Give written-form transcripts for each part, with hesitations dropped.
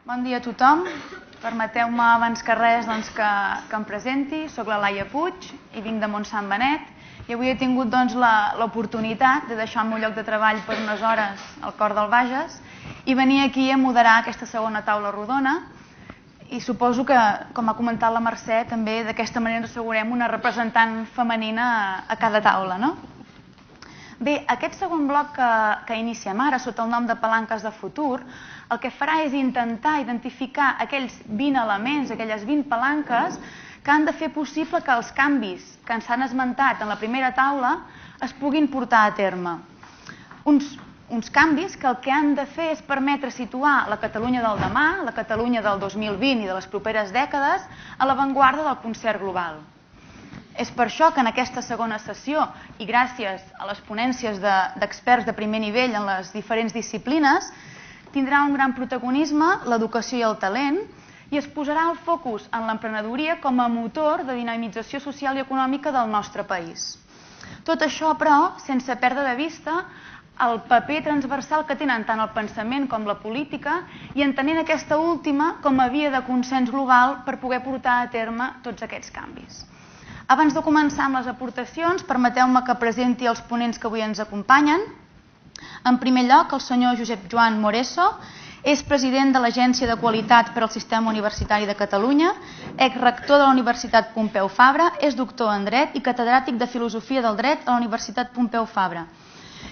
Bon dia a tothom. Permeteu-me abans que res que em presenti. Soc la Laia Puig i vinc de Montsant Benet i avui he tingut l'oportunitat de deixar el meu lloc de treball per unes hores al cor del Bages i venir aquí a moderar aquesta segona taula rodona i suposo que, com ha comentat la Mercè, també d'aquesta manera ens assegurem una representant femenina a cada taula, no? Bé, aquest segon bloc que iniciem ara, sota el nom de Palanques de Futur, el que farà és intentar identificar aquells 20 elements, aquelles 20 palanques que han de fer possible que els canvis que ens han esmentat en la primera taula es puguin portar a terme. Uns canvis que el que han de fer és permetre situar la Catalunya del demà, la Catalunya del 2020 i de les properes dècades a l'avantguarda del concert global. És per això que en aquesta segona sessió, i gràcies a les ponències d'experts de primer nivell en les diferents disciplines, tindrà un gran protagonisme l'educació i el talent i es posarà el focus en l'emprenedoria com a motor de dinamització social i econòmica del nostre país. Tot això, però, sense perdre de vista el paper transversal que tenen tant el pensament com la política i entenent aquesta última com a via de consens global per poder portar a terme tots aquests canvis. Abans de començar amb les aportacions, permeteu-me que presenti els ponents que avui ens acompanyen. En primer lloc, el senyor Josep Joan Moreso és president de l'Agència de Qualitat per al Sistema Universitari de Catalunya, exrector de la Universitat Pompeu Fabra, és doctor en Dret i catedràtic de Filosofia del Dret a la Universitat Pompeu Fabra.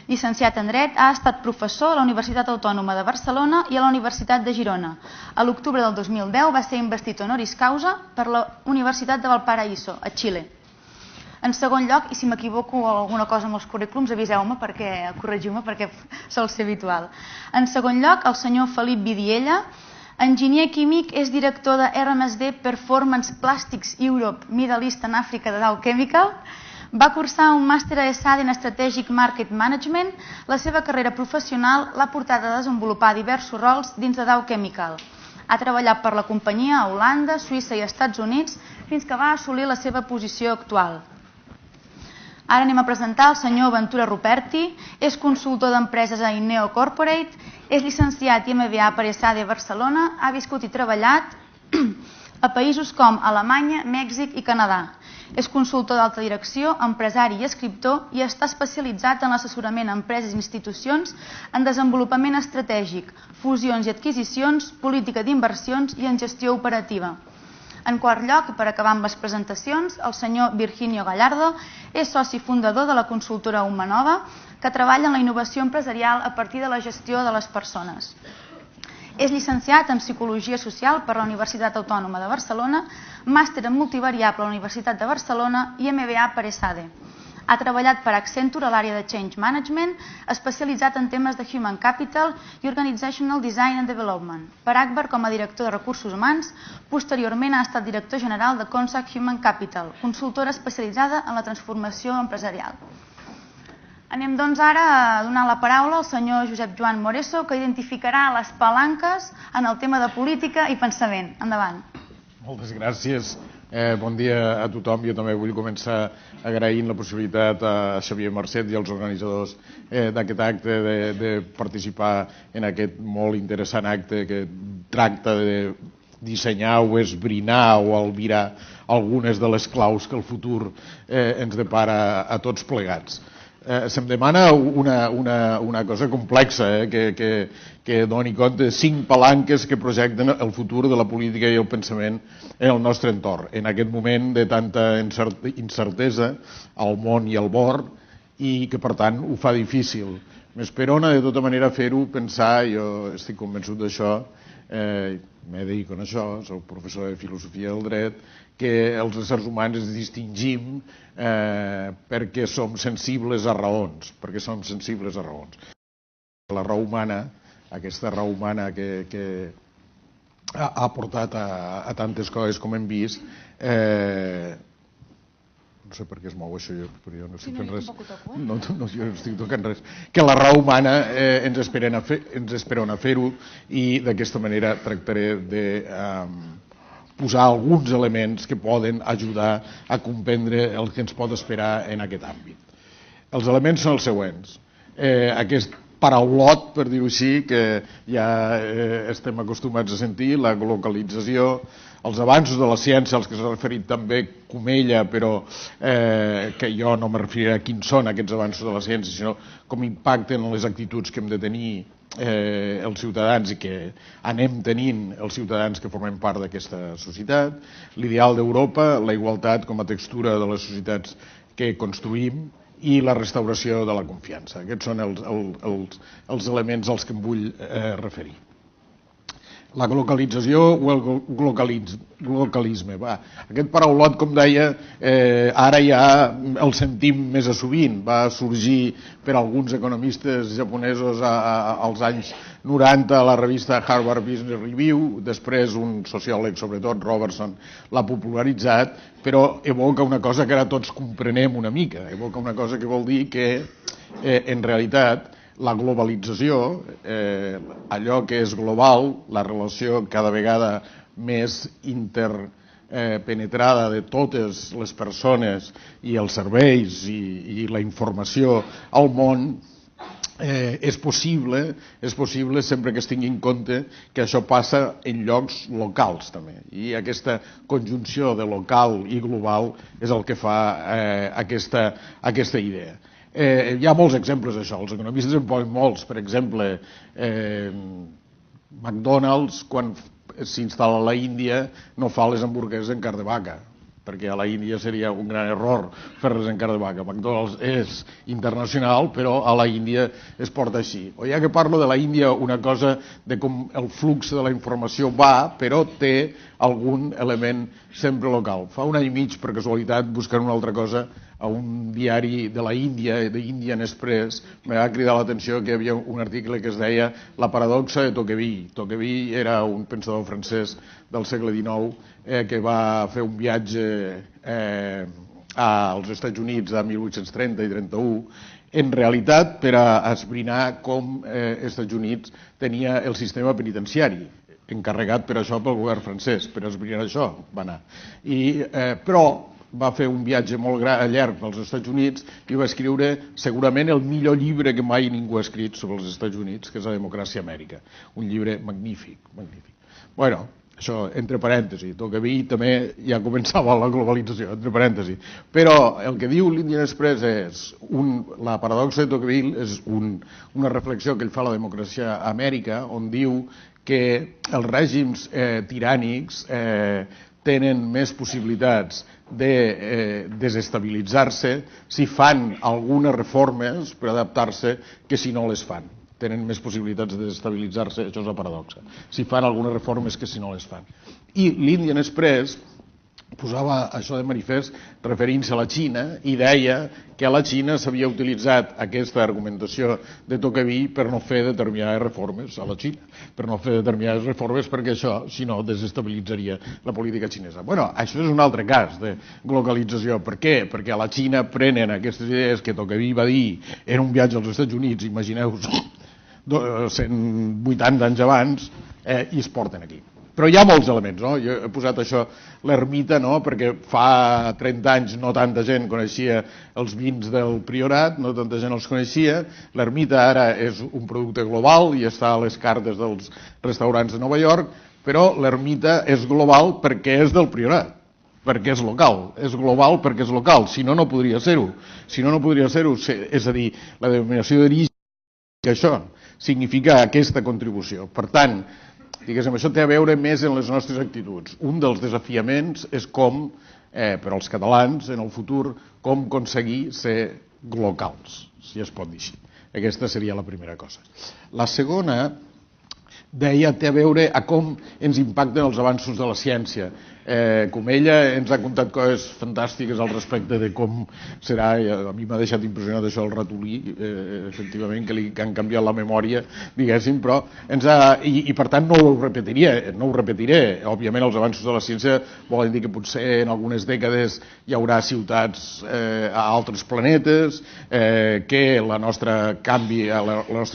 Llicenciat en Dret, ha estat professor a la Universitat Autònoma de Barcelona i a la Universitat de Girona. A l'octubre del 2010 va ser investit honoris causa per la Universitat de Valparaíso, a Xile. En segon lloc, i si m'equivoco alguna cosa amb els currículums, aviseu-me, corregiu-me, perquè sol ser habitual. En segon lloc, el senyor Felip Vidiella, enginyer químic, és director de RMSD Performance Plastics Europe Middle East and Africa de Dow Chemical. Va cursar un màster a ESADE en Strategic Market Management. La seva carrera professional l'ha portat a desenvolupar diversos rols dins de Dow Chemical. Ha treballat per la companyia a Holanda, Suïssa i Estats Units fins que va assolir la seva posició actual. Ara anem a presentar el senyor Ventura Ruperti, és consultor d'empreses a Inneo Corporate, és llicenciat i MBA per ESADE Barcelona, ha viscut i treballat a països com Alemanya, Mèxic i Canadà. És consultor d'alta direcció, empresari i escriptor i està especialitzat en l'assessorament a empreses i institucions en desenvolupament estratègic, fusions i adquisicions, política d'inversions i en gestió operativa. En quart lloc, per acabar amb les presentacions, el senyor Virginio Gallardo és soci fundador de la consultora Humanova, que treballa en la innovació empresarial a partir de la gestió de les persones. És llicenciat en Psicologia Social per la Universitat Autònoma de Barcelona, màster en multivariable a la Universitat de Barcelona i MBA per ESADE. Ha treballat per Accenture a l'àrea de Change Management, especialitzat en temes de Human Capital i Organizational Design and Development. Per Agbar com a director de Recursos Humans, posteriorment ha estat director general de Consac Human Capital, consultora especialitzada en la transformació empresarial. Anem doncs ara a donar la paraula al senyor Josep Joan Moreso, que identificarà les palanques en el tema de política i pensament. Endavant. Moltes gràcies. Bon dia a tothom. Jo també vull començar agraint la possibilitat a Xavier Marcet i als organitzadors d'aquest acte de participar en aquest molt interessant acte que tracta de dissenyar o esbrinar o albirar algunes de les claus que el futur ens depara a tots plegats. Se'm demana una cosa complexa, que doni compte de 5 palanques que projecten el futur de la política i el pensament en el nostre entorn. En aquest moment de tanta incertesa al món i al món i que per tant ho fa difícil. M'esperona de tota manera fer-ho pensar, jo estic convençut d'això, m'he dedicat a això, soc professor de filosofia del dret, que els éssers humans ens distingim perquè som sensibles a raons, La raó humana, aquesta raó humana que ha portat a tantes coses com hem vist, no sé per què es mou això, però jo no estic fent res. No, jo no estic tocant res. Que la raó humana ens esperona a fer-ho i d'aquesta manera tractaré de posar alguns elements que poden ajudar a comprendre el que ens pot esperar en aquest àmbit. Els elements són els següents. Aquest paraulot, per dir-ho així, que ja estem acostumats a sentir, la globalització, els avanços de la ciència, als que s'ha referit també Comella, però que jo no me referiré a quins són aquests avanços de la ciència, sinó com impacten en les actituds que hem de tenir els ciutadans i que anem tenint els ciutadans que formem part d'aquesta societat, l'ideal d'Europa, la igualtat com a textura de les societats que construïm i la restauració de la confiança. Aquests són els elements als que em vull referir. La globalització o el globalisme. Aquest paraulot, com deia, ara ja el sentim més a sovint. Va sorgir per alguns economistes japonesos als anys 90 a la revista Harvard Business Review, després un sociòleg, sobretot Robertson, l'ha popularitzat, però evoca una cosa que ara tots comprenem una mica. Evoca una cosa que vol dir que, en realitat, la globalització, allò que és global, la relació cada vegada més interpenetrada de totes les persones i els serveis i la informació al món, és possible sempre que es tingui en compte que això passa en llocs locals també, i aquesta conjunció de local i global és el que fa aquesta idea. Hi ha molts exemples d'això, els economistes en posen molts. Per exemple, McDonald's, quan s'instal·la a la Índia, no fa les hamburgueses en carn de vaca, perquè a la Índia seria un gran error fer-les en carn de vaca. McDonald's és internacional, però a la Índia es porta així. O ja que parlo de la Índia, una cosa de com el flux de la informació va, però té algun element sempre local. Fa un any i mig, per casualitat, buscant una altra cosa, a un diari de la Índia, de Indian Express, me va cridar l'atenció que hi havia un article que es deia La paradoxa de Tocqueville. Tocqueville era un pensador francès del segle XIX que va fer un viatge als Estats Units a 1830 i 31, en realitat per a esbrinar com els Estats Units tenia el sistema penitenciari, encarregat per això pel govern francès, per esbrinar això va anar. Però va fer un viatge molt llarg pels Estats Units i va escriure segurament el millor llibre que mai ningú ha escrit sobre els Estats Units, que és La democràcia a Amèrica. Un llibre magnífic, magnífic. Bueno, això entre parèntesis, Tocqueville també ja començava la globalització, entre parèntesis. Però el que diu l'Indian Express és, la paradoxa de Tocqueville és una reflexió que ell fa a La democràcia a Amèrica, on diu que els règims tirànics tenen més possibilitats de desestabilitzar-se si fan algunes reformes per adaptar-se que si no les fan. Tenen més possibilitats de desestabilitzar-se, això és la paradoxa, si fan algunes reformes que si no les fan. I l'Indian Express posava això de manifest referint-se a la Xina i deia que a la Xina s'havia utilitzat aquesta argumentació de Tocqueville per no fer determinades reformes a la Xina, per no fer determinades reformes perquè això, si no, desestabilitzaria la política xinesa. Bueno, això és un altre cas de globalització. Per què? Perquè a la Xina prenen aquestes idees que Tocqueville va dir en un viatge als Estats Units, imagineu-vos, 180 anys abans, i es porten aquí. Però hi ha molts elements, no? Jo he posat això, l'ermita, no? Perquè fa 30 anys no tanta gent coneixia els vins del Priorat, no tanta gent els coneixia. L'ermita ara és un producte global i està a les cartes dels restaurants de Nova York, però l'ermita és global perquè és del Priorat, perquè és local. És global perquè és local, si no, no podria ser-ho. Si no, no podria ser-ho. És a dir, la denominació d'origen, que això significa aquesta contribució. Per tant, diguéssim, això té a veure més en les nostres actituds. Un dels desafiaments és com, per als catalans, en el futur, com aconseguir ser locals, si es pot dir així. Aquesta seria la primera cosa. La segona, deia, té a veure a com ens impacten els avanços de la ciència. Comella ens ha contat coses fantàstiques al respecte de com serà, a mi m'ha deixat impressionat això el ratolí, efectivament, que li han canviat la memòria, diguéssim, però i per tant no ho repetiré. Òbviament els avanços de la ciència volen dir que potser en algunes dècades hi haurà ciutats a altres planetes, que la nostra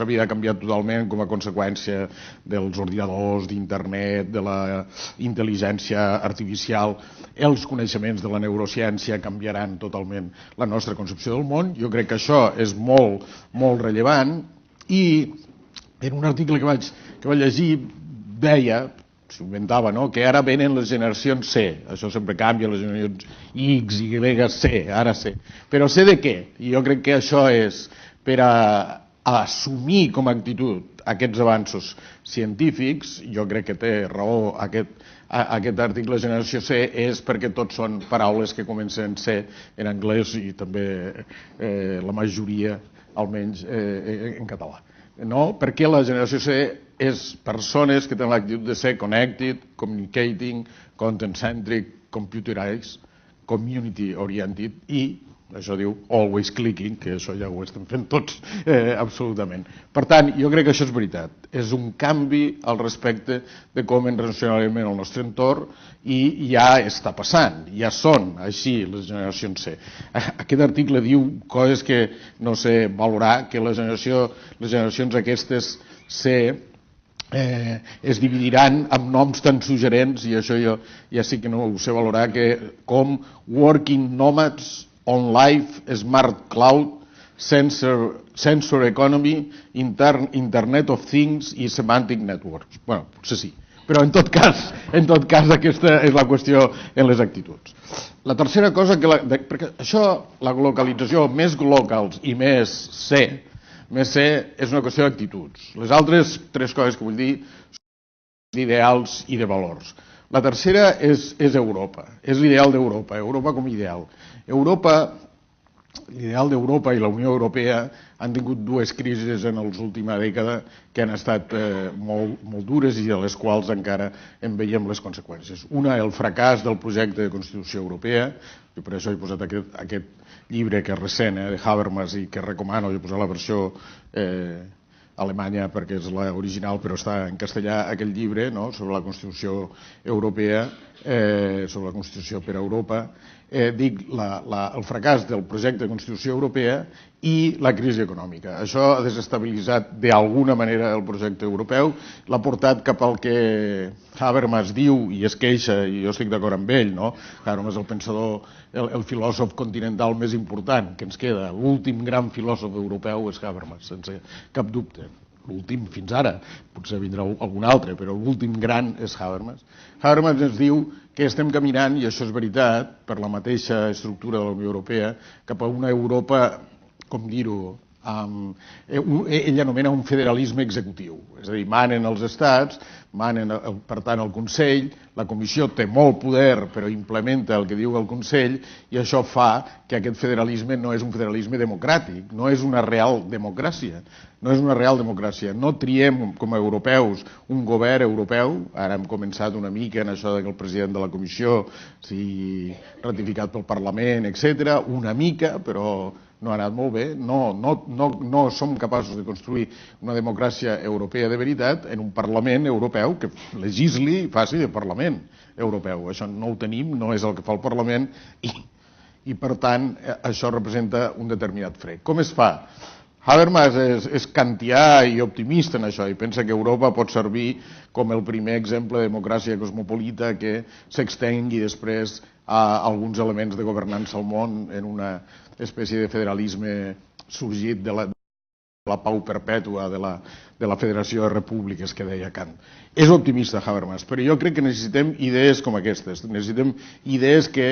vida ha canviat totalment com a conseqüència dels ordinadors, d'internet, de la intel·ligència artificial. Els coneixements de la neurociència canviaran totalment la nostra concepció del món. Jo crec que això és molt, molt rellevant I en un article que vaig llegir deia, s'ho inventava, no? Que ara venen les generacions C, això sempre canvia, les generacions X, Y, C, ara C. Però C de què? I jo crec que això és per a assumir com a actitud aquests avanços científics. Jo crec que té raó aquest article generació C, és perquè tots són paraules que comencen en C en anglès i també la majoria, almenys, en català. No? Perquè la generació C és persones que tenen l'actitud de ser connected, communicating, content-centric, computerized, community-oriented i, això diu, always clicking, que això ja ho estem fent tots, absolutament. Per tant, jo crec que això és veritat. És un canvi al respecte de com ens relacionem en el nostre entorn i ja està passant, ja són així les generacions C. Aquest article diu coses que no sé valorar, que les generacions aquestes C es dividiran amb noms tan suggerents, i això jo ja sí que no ho sé valorar, com working nomads, on life, smart cloud, sensor economy, internet of things i semantic networks. Bueno, potser sí. Però en tot cas aquesta és la qüestió en les actituds. La tercera cosa, perquè això, la localització, més locals i més C és una qüestió d'actituds. Les altres tres coses que vull dir són d'ideals i de valors. La tercera és Europa, és l'ideal d'Europa, Europa com a ideal. L'ideal d'Europa i la Unió Europea han tingut dues crisis en l'última dècada que han estat molt dures i de les quals encara en veiem les conseqüències. Una, el fracàs del projecte de Constitució Europea, i per això he posat aquest llibre que és recent, de Habermas, i que recomano, he posat la versió alemanya perquè és l'original, però està en castellà aquest llibre, no?, sobre la Constitució Europea, sobre la Constitució per a Europa. Dic el fracàs del projecte de Constitució Europea i la crisi econòmica. Això ha desestabilitzat d'alguna manera el projecte europeu, l'ha portat cap al que Habermas diu i es queixa, i jo estic d'acord amb ell, no? Habermas és el pensador, el filòsof continental més important que ens queda. L'últim gran filòsof europeu és Habermas, sense cap dubte. L'últim fins ara, potser vindrà algun altre, però l'últim gran és Habermas. Habermas ens diu que estem caminant, i això és veritat, per la mateixa estructura de la Unió Europea, cap a una Europa, com dir-ho, ell anomena un federalisme executiu. És a dir, manen els estats, manen, per tant, el Consell, la Comissió té molt poder, però implementa el que diu el Consell, i això fa que aquest federalisme no és un federalisme democràtic, no és una real democràcia. No és una real democràcia. No triem com a europeus un govern europeu. Ara hem començat una mica en això que el president de la Comissió sigui ratificat pel Parlament, etc. Una mica, però no ha anat molt bé. No som capaços de construir una democràcia europea de veritat en un Parlament europeu que legisli i faci de Parlament europeu. Això no ho tenim, no és el que fa el Parlament i per tant, això representa un determinat fre. Com es fa? Habermas és kantià i optimista en això i pensa que Europa pot servir com el primer exemple de democràcia cosmopolita que s'extengui després a alguns elements de governança al món en una espècie de federalisme sorgit de la pau perpètua de la Federació de Repúbliques que deia Kant. És optimista Habermas, però jo crec que necessitem idees com aquestes, necessitem idees que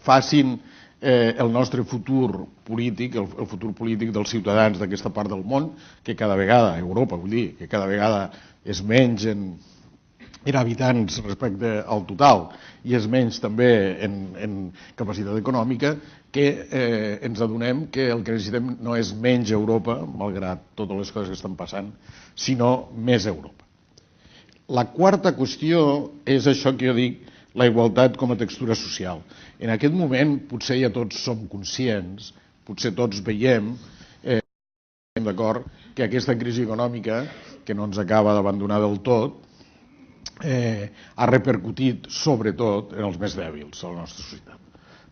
facin el nostre futur polític, el futur polític dels ciutadans d'aquesta part del món, que cada vegada, Europa vull dir, que cada vegada és menys en habitants respecte al total i és menys també en capacitat econòmica, que ens adonem que el que necessitem no és menys Europa, malgrat totes les coses que estan passant, sinó més Europa. La quarta qüestió és això que jo dic, la igualtat com a textura social. En aquest moment potser ja tots som conscients, potser tots veiem, estem d'acord, que aquesta crisi econòmica, que no ens acaba d'abandonar del tot, ha repercutit sobretot en els més dèbils de la nostra societat.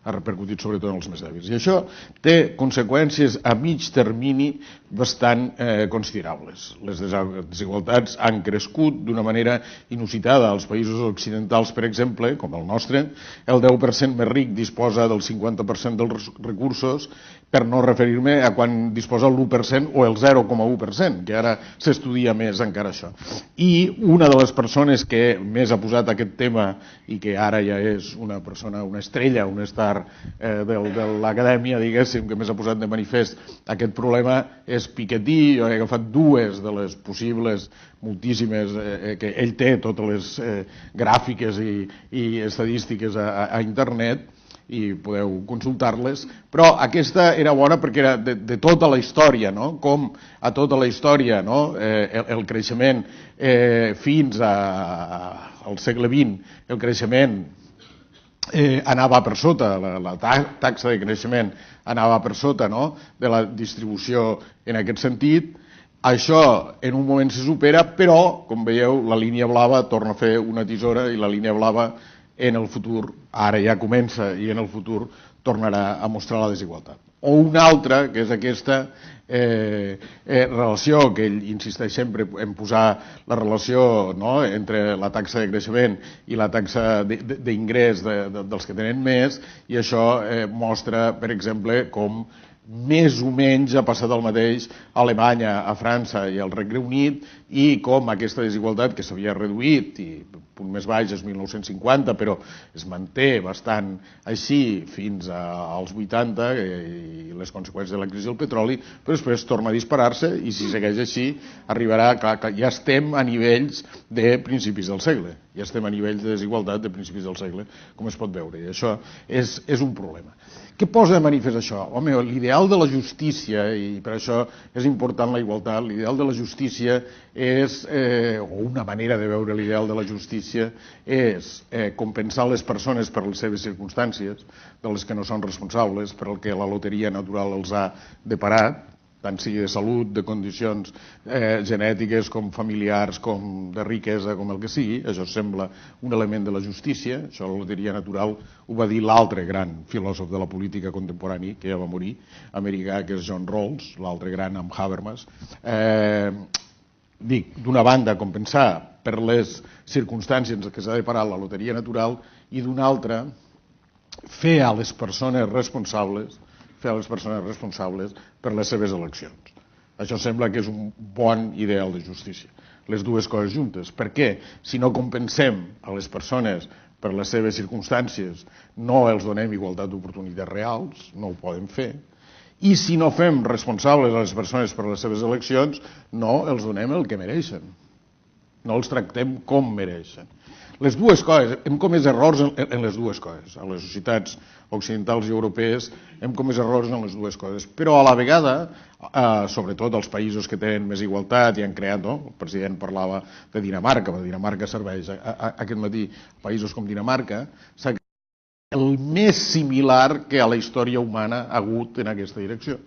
ha repercutit sobretot en els més dèbils. I això té conseqüències a mig termini bastant considerables. Les desigualtats han crescut d'una manera inusitada. Als països occidentals, per exemple, com el nostre, el 10% més ric disposa del 50% dels recursos, per no referir-me a quan disposa el 1% o el 0,1%, que ara s'estudia més encara això. I una de les persones que més ha posat aquest tema i que ara ja és una persona, una estrella, un star de l'acadèmia, diguéssim, que més ha posat de manifest aquest problema és Piketty. Jo he agafat dues de les possibles moltíssimes, que ell té totes les gràfiques i estadístiques a internet, i podeu consultar-les, però aquesta era bona perquè era de tota la història, no? Com a tota la història, no? El creixement fins al segle XX, el creixement anava per sota, la taxa de creixement anava per sota, no? De la distribució en aquest sentit. Això en un moment se supera, però, com veieu, la línia blava torna a fer una tisora i la línia blava en el futur, ara ja comença i en el futur tornarà a mostrar la desigualtat. O una altra, que és aquesta relació, que ell insisteix sempre en posar la relació entre la taxa de creixement i la taxa d'ingrés dels que tenen més, i això mostra, per exemple, com més o menys ha passat el mateix a Alemanya, a França i al Regne Unit, i com aquesta desigualtat que s'havia reduït, i el punt més baix és 1950, però es manté bastant així fins als 80 i les conseqüències de la crisi del petroli, però després torna a disparar-se i si segueix així arribarà, clar, ja estem a nivells de principis del segle, ja estem a nivells de desigualtat de principis del segle, com es pot veure, i això és un problema. Què posa de manifest això? Home, l'ideal de la justícia, i per això és important la igualtat, l'ideal de la justícia és, o una manera de veure l'ideal de la justícia, és compensar les persones per les seves circumstàncies, de les que no són responsables, per el que la loteria natural els ha deparat, tant sigui de salut, de condicions genètiques, com familiars, com de riquesa, com el que sigui. Això sembla un element de la justícia. Això la loteria natural ho va dir l'altre gran filòsof de la política contemporani, que ja va morir, americà, que és John Rawls, l'altre gran amb Habermas. Dic, d'una banda, compensar per les circumstàncies en què s'ha deparat la loteria natural, i d'una altra, fer a les persones responsables per les seves eleccions. Això sembla que és un bon ideal de justícia. Les dues coses juntes. Per què? Si no compensem a les persones per les seves circumstàncies, no els donem igualtat d'oportunitats reals, no ho poden fer, i si no fem responsables a les persones per les seves eleccions, no els donem el que mereixen. No els tractem com mereixen. Les dues coses, hem comès errors en les dues coses. A les societats occidentals i europees hem comès errors en les dues coses. Però a la vegada, sobretot als països que tenen més igualtat i han creat, el president parlava de Dinamarca, però Dinamarca serveix aquest matí, països com Dinamarca, s'ha creat el més similar que a la història humana ha hagut en aquesta direcció.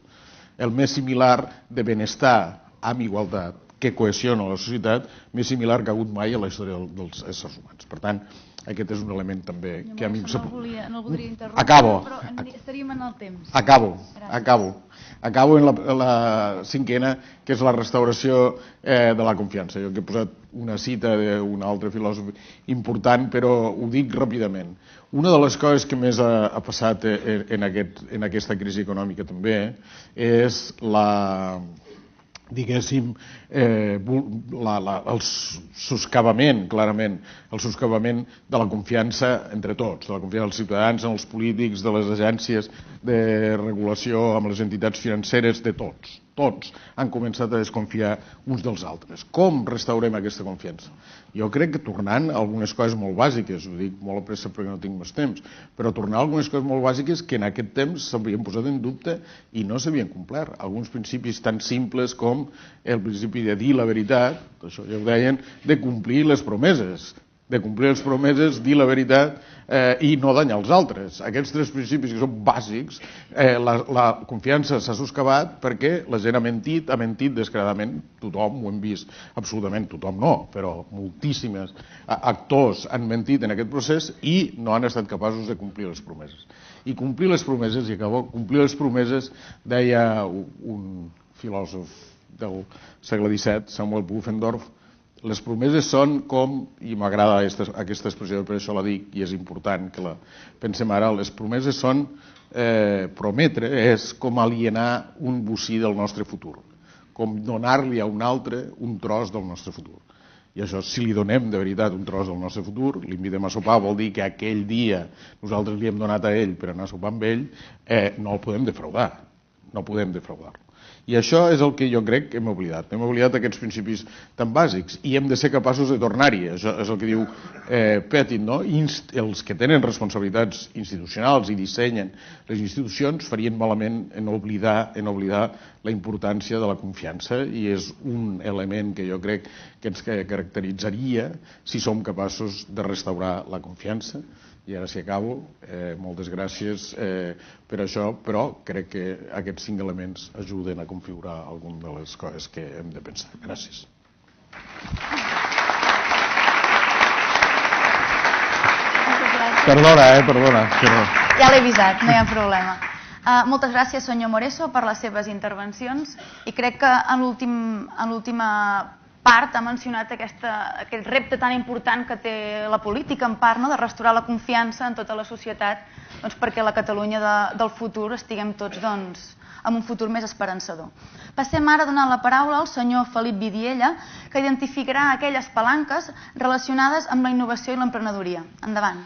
El més similar de benestar amb igualtat que cohesiona la societat, més similar que ha hagut mai a la història dels éssers humans. Per tant, aquest és un element també que a mi... No el voldria interrompre, però estaríem en el temps. Acabo en la cinquena, que és la restauració de la confiança. Jo que he posat una cita d'un altre filòsof important, però ho dic ràpidament. Una de les coses que més ha passat en aquesta crisi econòmica també és diguéssim, el soscavament, clarament, el soscavament de la confiança entre tots, de la confiança dels ciutadans en els polítics, de les agències de regulació, amb les entitats financeres, de tots. Tots han començat a desconfiar uns dels altres. Com restaurem aquesta confiança? Jo crec que tornant a algunes coses molt bàsiques, ho dic molt a pressa perquè no tinc més temps, però tornar a algunes coses molt bàsiques que en aquest temps s'havien posat en dubte i no s'havien complert. Alguns principis tan simples com el principi de dir la veritat, això ja ho deien, de complir les promeses. de complir les promeses, dir la veritat i no danyar els altres. Aquests 3 principis que són bàsics, la confiança s'ha soscavat perquè la gent ha mentit descaradament. Tothom ho hem vist, absolutament tothom no, però moltíssims actors han mentit en aquest procés i no han estat capaços de complir les promeses. I complir les promeses, i acabo, complir les promeses, deia un filòsof del segle XVII, Samuel Pufendorf, les promeses són com, i m'agrada aquesta expressió, per això la dic, i és important que la pensem ara, les promeses són, prometre és com alienar un bocí del nostre futur, com donar-li a un altre un tros del nostre futur. I això, si li donem de veritat un tros del nostre futur, l'invitem a sopar, vol dir que aquell dia nosaltres li hem donat a ell per anar a sopar amb ell, no el podem defraudar, no podem defraudar-lo. I això és el que jo crec que hem oblidat. Hem oblidat aquests principis tan bàsics i hem de ser capaços de tornar-hi. Això és el que diu Petit, no? Els que tenen responsabilitats institucionals i dissenyen les institucions farien malament en oblidar la importància de la confiança i és un element que jo crec que ens caracteritzaria si som capaços de restaurar la confiança. I ara sí acabo, moltes gràcies per això, però crec que aquests 5 elements ajuden a configurar alguna de les coses que hem de pensar. Gràcies. Perdona. Ja l'he avisat, no hi ha problema. Moltes gràcies, senyor Moreso, per les seves intervencions i crec que en l'última part ha mencionat aquest repte tan important que té la política en part, de restaurar la confiança en tota la societat perquè la Catalunya del futur estiguem tots en un futur més esperançador. Passem ara a donar la paraula al senyor Felip Vidiella, que identificarà aquelles palanques relacionades amb la innovació i l'emprenedoria. Endavant.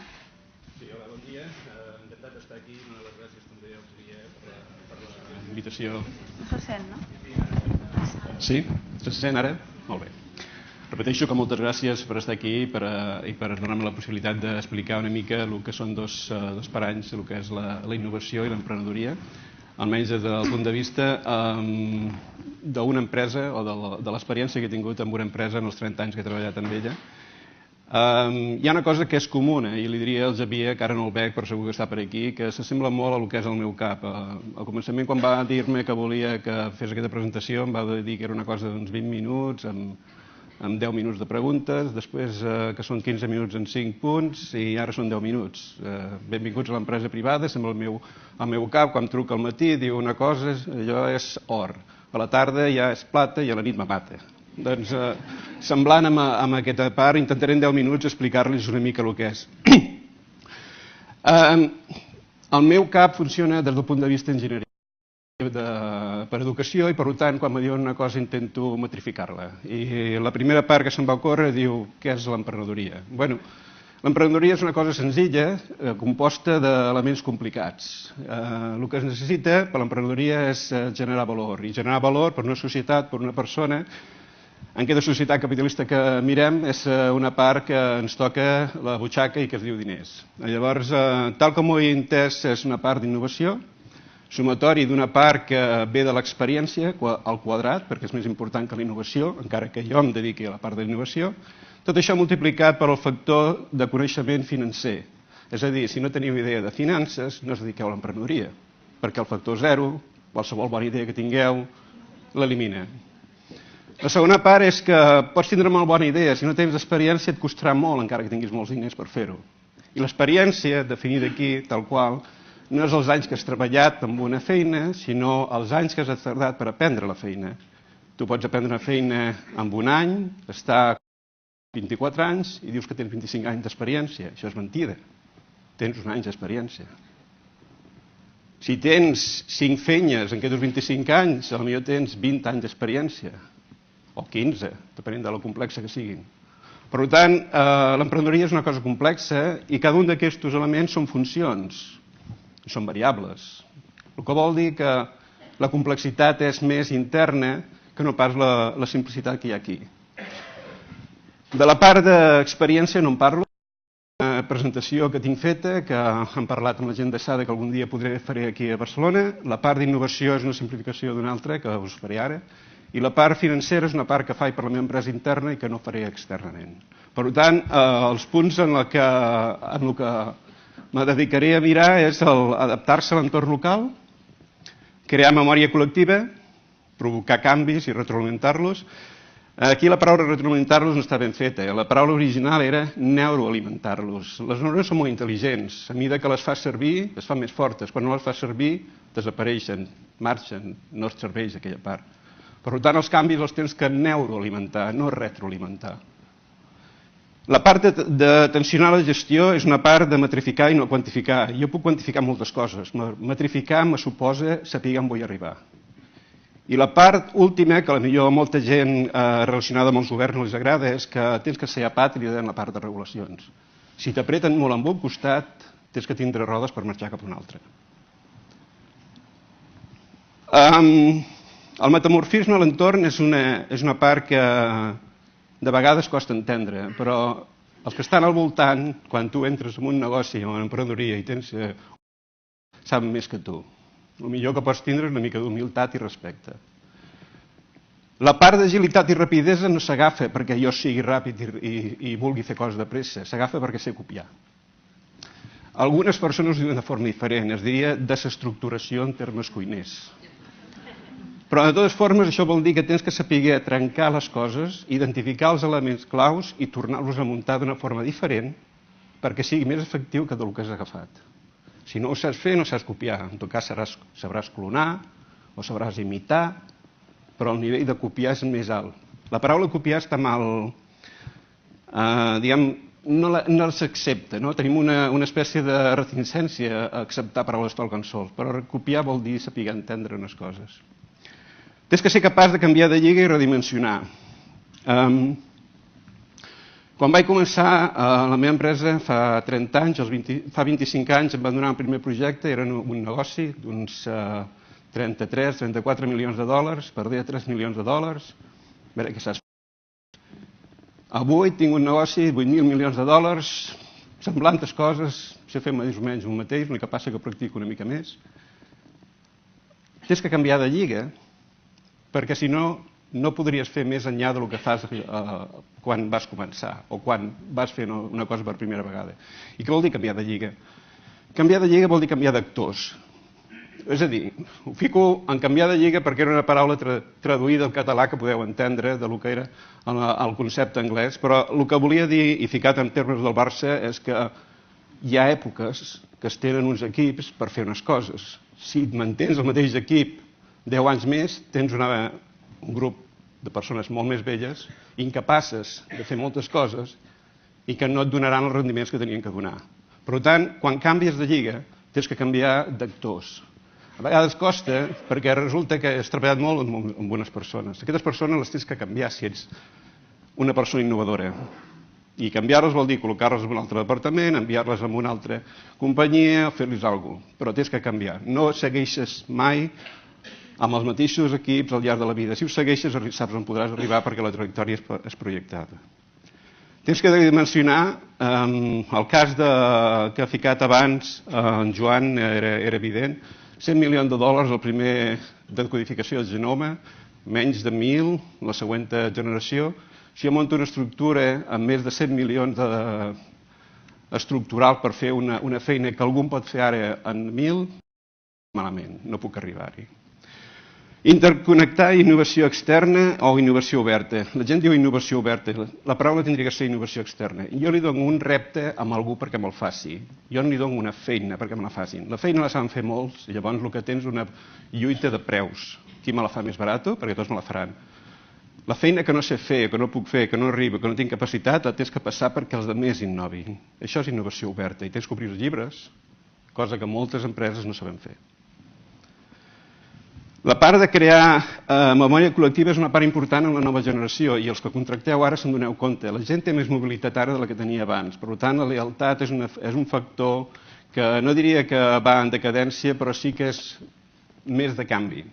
Sí, hola, bon dia. Encantat d'estar aquí. Donar les gràcies també al Xavier per la invitació. No se sent, no? Sí? Se sent ara? Molt bé. Repeteixo que moltes gràcies per estar aquí i per donar-me la possibilitat d'explicar una mica el que són dos paranys, el que és la innovació i l'emprenedoria, almenys des del punt de vista d'una empresa o de l'experiència que he tingut amb una empresa en els 30 anys que he treballat amb ella. Hi ha una cosa que és comuna, i li diria al Xavier, que ara no el veig, però segur que està per aquí, que s'assembla molt al que és el meu cap. Al començament, quan va dir-me que volia que fes aquesta presentació, em va dir que era una cosa d'uns 20 minuts, amb 10 minuts de preguntes, després que són 15 minuts en 5 punts, i ara són 10 minuts. Benvinguts a l'empresa privada, sembla el meu cap, quan truca al matí, diu una cosa, allò és or. A la tarda ja és plata i a la nit me mata. Doncs, semblant amb aquesta part, intentaré en 10 minuts explicar-los una mica el que és. El meu cap funciona des del punt de vista enginyeria per educació i, per tant, quan me diuen una cosa intento metrificar-la. I la primera part que se'm va ocórrer diu què és l'emprenedoria. Bueno, l'emprenedoria és una cosa senzilla, composta d'elements complicats. El que es necessita per l'emprenedoria és generar valor. I generar valor per una societat, per una persona. En aquesta societat capitalista que mirem és una part que ens toca la butxaca i que es diu diners. Llavors, tal com ho he entès, és una part d'innovació, sumatori d'una part que ve de l'experiència al quadrat, perquè és més important que la innovació, encara que jo em dediqui a la part de la innovació, tot això multiplicat per el factor de coneixement financer. És a dir, si no teniu idea de finances, no us dediqueu a l'emprenedoria, perquè el factor zero, qualsevol bona idea que tingueu, l'elimina. La segona part és que pots tindre molt bona idea, si no tens experiència et costarà molt, encara que tinguis molts diners per fer-ho. I l'experiència, definida aquí, tal qual, no és els anys que has treballat en una feina, sinó els anys que has tardat per aprendre la feina. Tu pots aprendre una feina en un any, estar 24 anys i dius que tens 25 anys d'experiència. Això és mentida. Tens uns anys d'experiència. Si tens 5 feines en aquests 25 anys, potser tens 20 anys d'experiència. O 15, depenent de la complexa que siguin. Per tant, l'emprenedoria és una cosa complexa i cada un d'aquests elements són funcions, són variables. El que vol dir que la complexitat és més interna que no pas la simplicitat que hi ha aquí. De la part d'experiència no en parlo. Una presentació que tinc feta, que hem parlat amb la gent de SADA, que algun dia podré fer aquí a Barcelona. La part d'innovació és una simplificació d'una altra, que us faré ara. I la part financera és una part que faig per la meva empresa interna i que no faré externament. Per tant, els punts en el que me dedicaré a mirar és adaptar-se a l'entorn local, crear memòria col·lectiva, provocar canvis i retroalimentar-los. Aquí la paraula retroalimentar-los no està ben feta. La paraula original era neuroalimentar-los. Les neurones són molt intel·ligents. A mesura que les fas servir, es fan més fortes. Quan no les fas servir, desapareixen, marxen, no es serveix aquella part. Per tant, els canvis els tens que neuroalimentar, no retroalimentar. La part de tensionar la gestió és una part de metrificar i no quantificar. Jo puc quantificar moltes coses. Metrificar me suposa saber on vull arribar. I la part última, que potser a molta gent relacionada amb els governs no els agrada, és que tens que ser apàtrida en la part de regulacions. Si t'apreten molt en un costat, tens que tindre rodes per marxar cap a un altre. El metamorfisme a l'entorn és una part que de vegades costa entendre, però els que estan al voltant, quan tu entres en un negoci o en una emprenedoria i saben més que tu. El millor que pots tindre és una mica d'humilitat i respecte. La part d'agilitat i rapidesa no s'agafa perquè jo sigui ràpid i vulgui fer coses de pressa, s'agafa perquè sé copiar. Algunes persones ho diuen de forma diferent, es diria desestructuració en termes cuiners. Però de totes formes això vol dir que tens que saber trencar les coses, identificar els elements claus i tornar-los a muntar d'una forma diferent perquè sigui més efectiu que del que has agafat. Si no ho saps fer, no saps copiar. En tot cas, sabràs clonar o sabràs imitar, però el nivell de copiar és més alt. La paraula copiar està mal, no s'accepta. Tenim una espècie de reticència a acceptar paraules tal com sols, però copiar vol dir saber entendre unes coses. Tens que ser capaç de canviar de lliga i redimensionar. Quan vaig començar a la meva empresa fa 30 anys, fa 25 anys em van donar un primer projecte, era un negoci d'uns 33-34 milions de dòlars, perdia 3 milions de dòlars, a veure què saps. Avui tinc un negoci de 8.000 milions de dòlars, semblantes coses, sé fer més o menys el mateix, l'únic que passa que practico una mica més. Tens que canviar de lliga, perquè si no, no podries fer més enllà del que fas quan vas començar o quan vas fer una cosa per primera vegada. I què vol dir canviar de lliga? Canviar de lliga vol dir canviar d'actors. És a dir, ho fico en canviar de lliga perquè era una paraula traduïda al català que podeu entendre del que era el concepte anglès, però el que volia dir, i ficat en termes del Barça, és que hi ha èpoques que es tenen uns equips per fer unes coses. Si mantens el mateix equip 10 anys més, tens un grup de persones molt més velles, incapaces de fer moltes coses i que no et donaran els rendiments que tenien que donar. Per tant, quan canvies de lliga, tens que canviar d'actors. A vegades costa perquè resulta que has treballat molt amb unes persones. Aquestes persones les tens que canviar si ets una persona innovadora. I canviar-les vol dir col·locar-les en un altre departament, enviar-les a una altra companyia, fer-los alguna cosa. Però tens que canviar. No segueixes mai amb els mateixos equips al llarg de la vida. Si ho segueixes, saps on podràs arribar perquè la trajectòria és projectada. Tens que dimensionar, el cas que ha ficat abans en Joan era evident, 100 milions de dòlars el primer de codificació del genoma, menys de 1.000 la següent generació. Si jo monto una estructura amb més de 100 milions estructural per fer una feina que algú pot fer ara en 1.000, malament, no puc arribar-hi. Interconnectar innovació externa o innovació oberta. La gent diu innovació oberta. La paraula tindria que ser innovació externa. Jo li dono un repte a algú perquè me'l faci. Jo no li dono una feina perquè me la facin. La feina la saben fer molts i llavors el que tens és una lluita de preus. Qui me la fa més barata? Perquè tots me la faran. La feina que no sé fer, que no puc fer, que no arriba, que no tinc capacitat, la tens que passar perquè els altres innovin. Això és innovació oberta i tens que obrir els llibres, cosa que moltes empreses no saben fer. La part de crear memòria col·lectiva és una part important en la nova generació i els que contracteu ara se'n doneu compte. La gent té més mobilitat ara de la que tenia abans. Per tant, la lealtat és un factor que no diria que va en decadència, però sí que és més de canvi.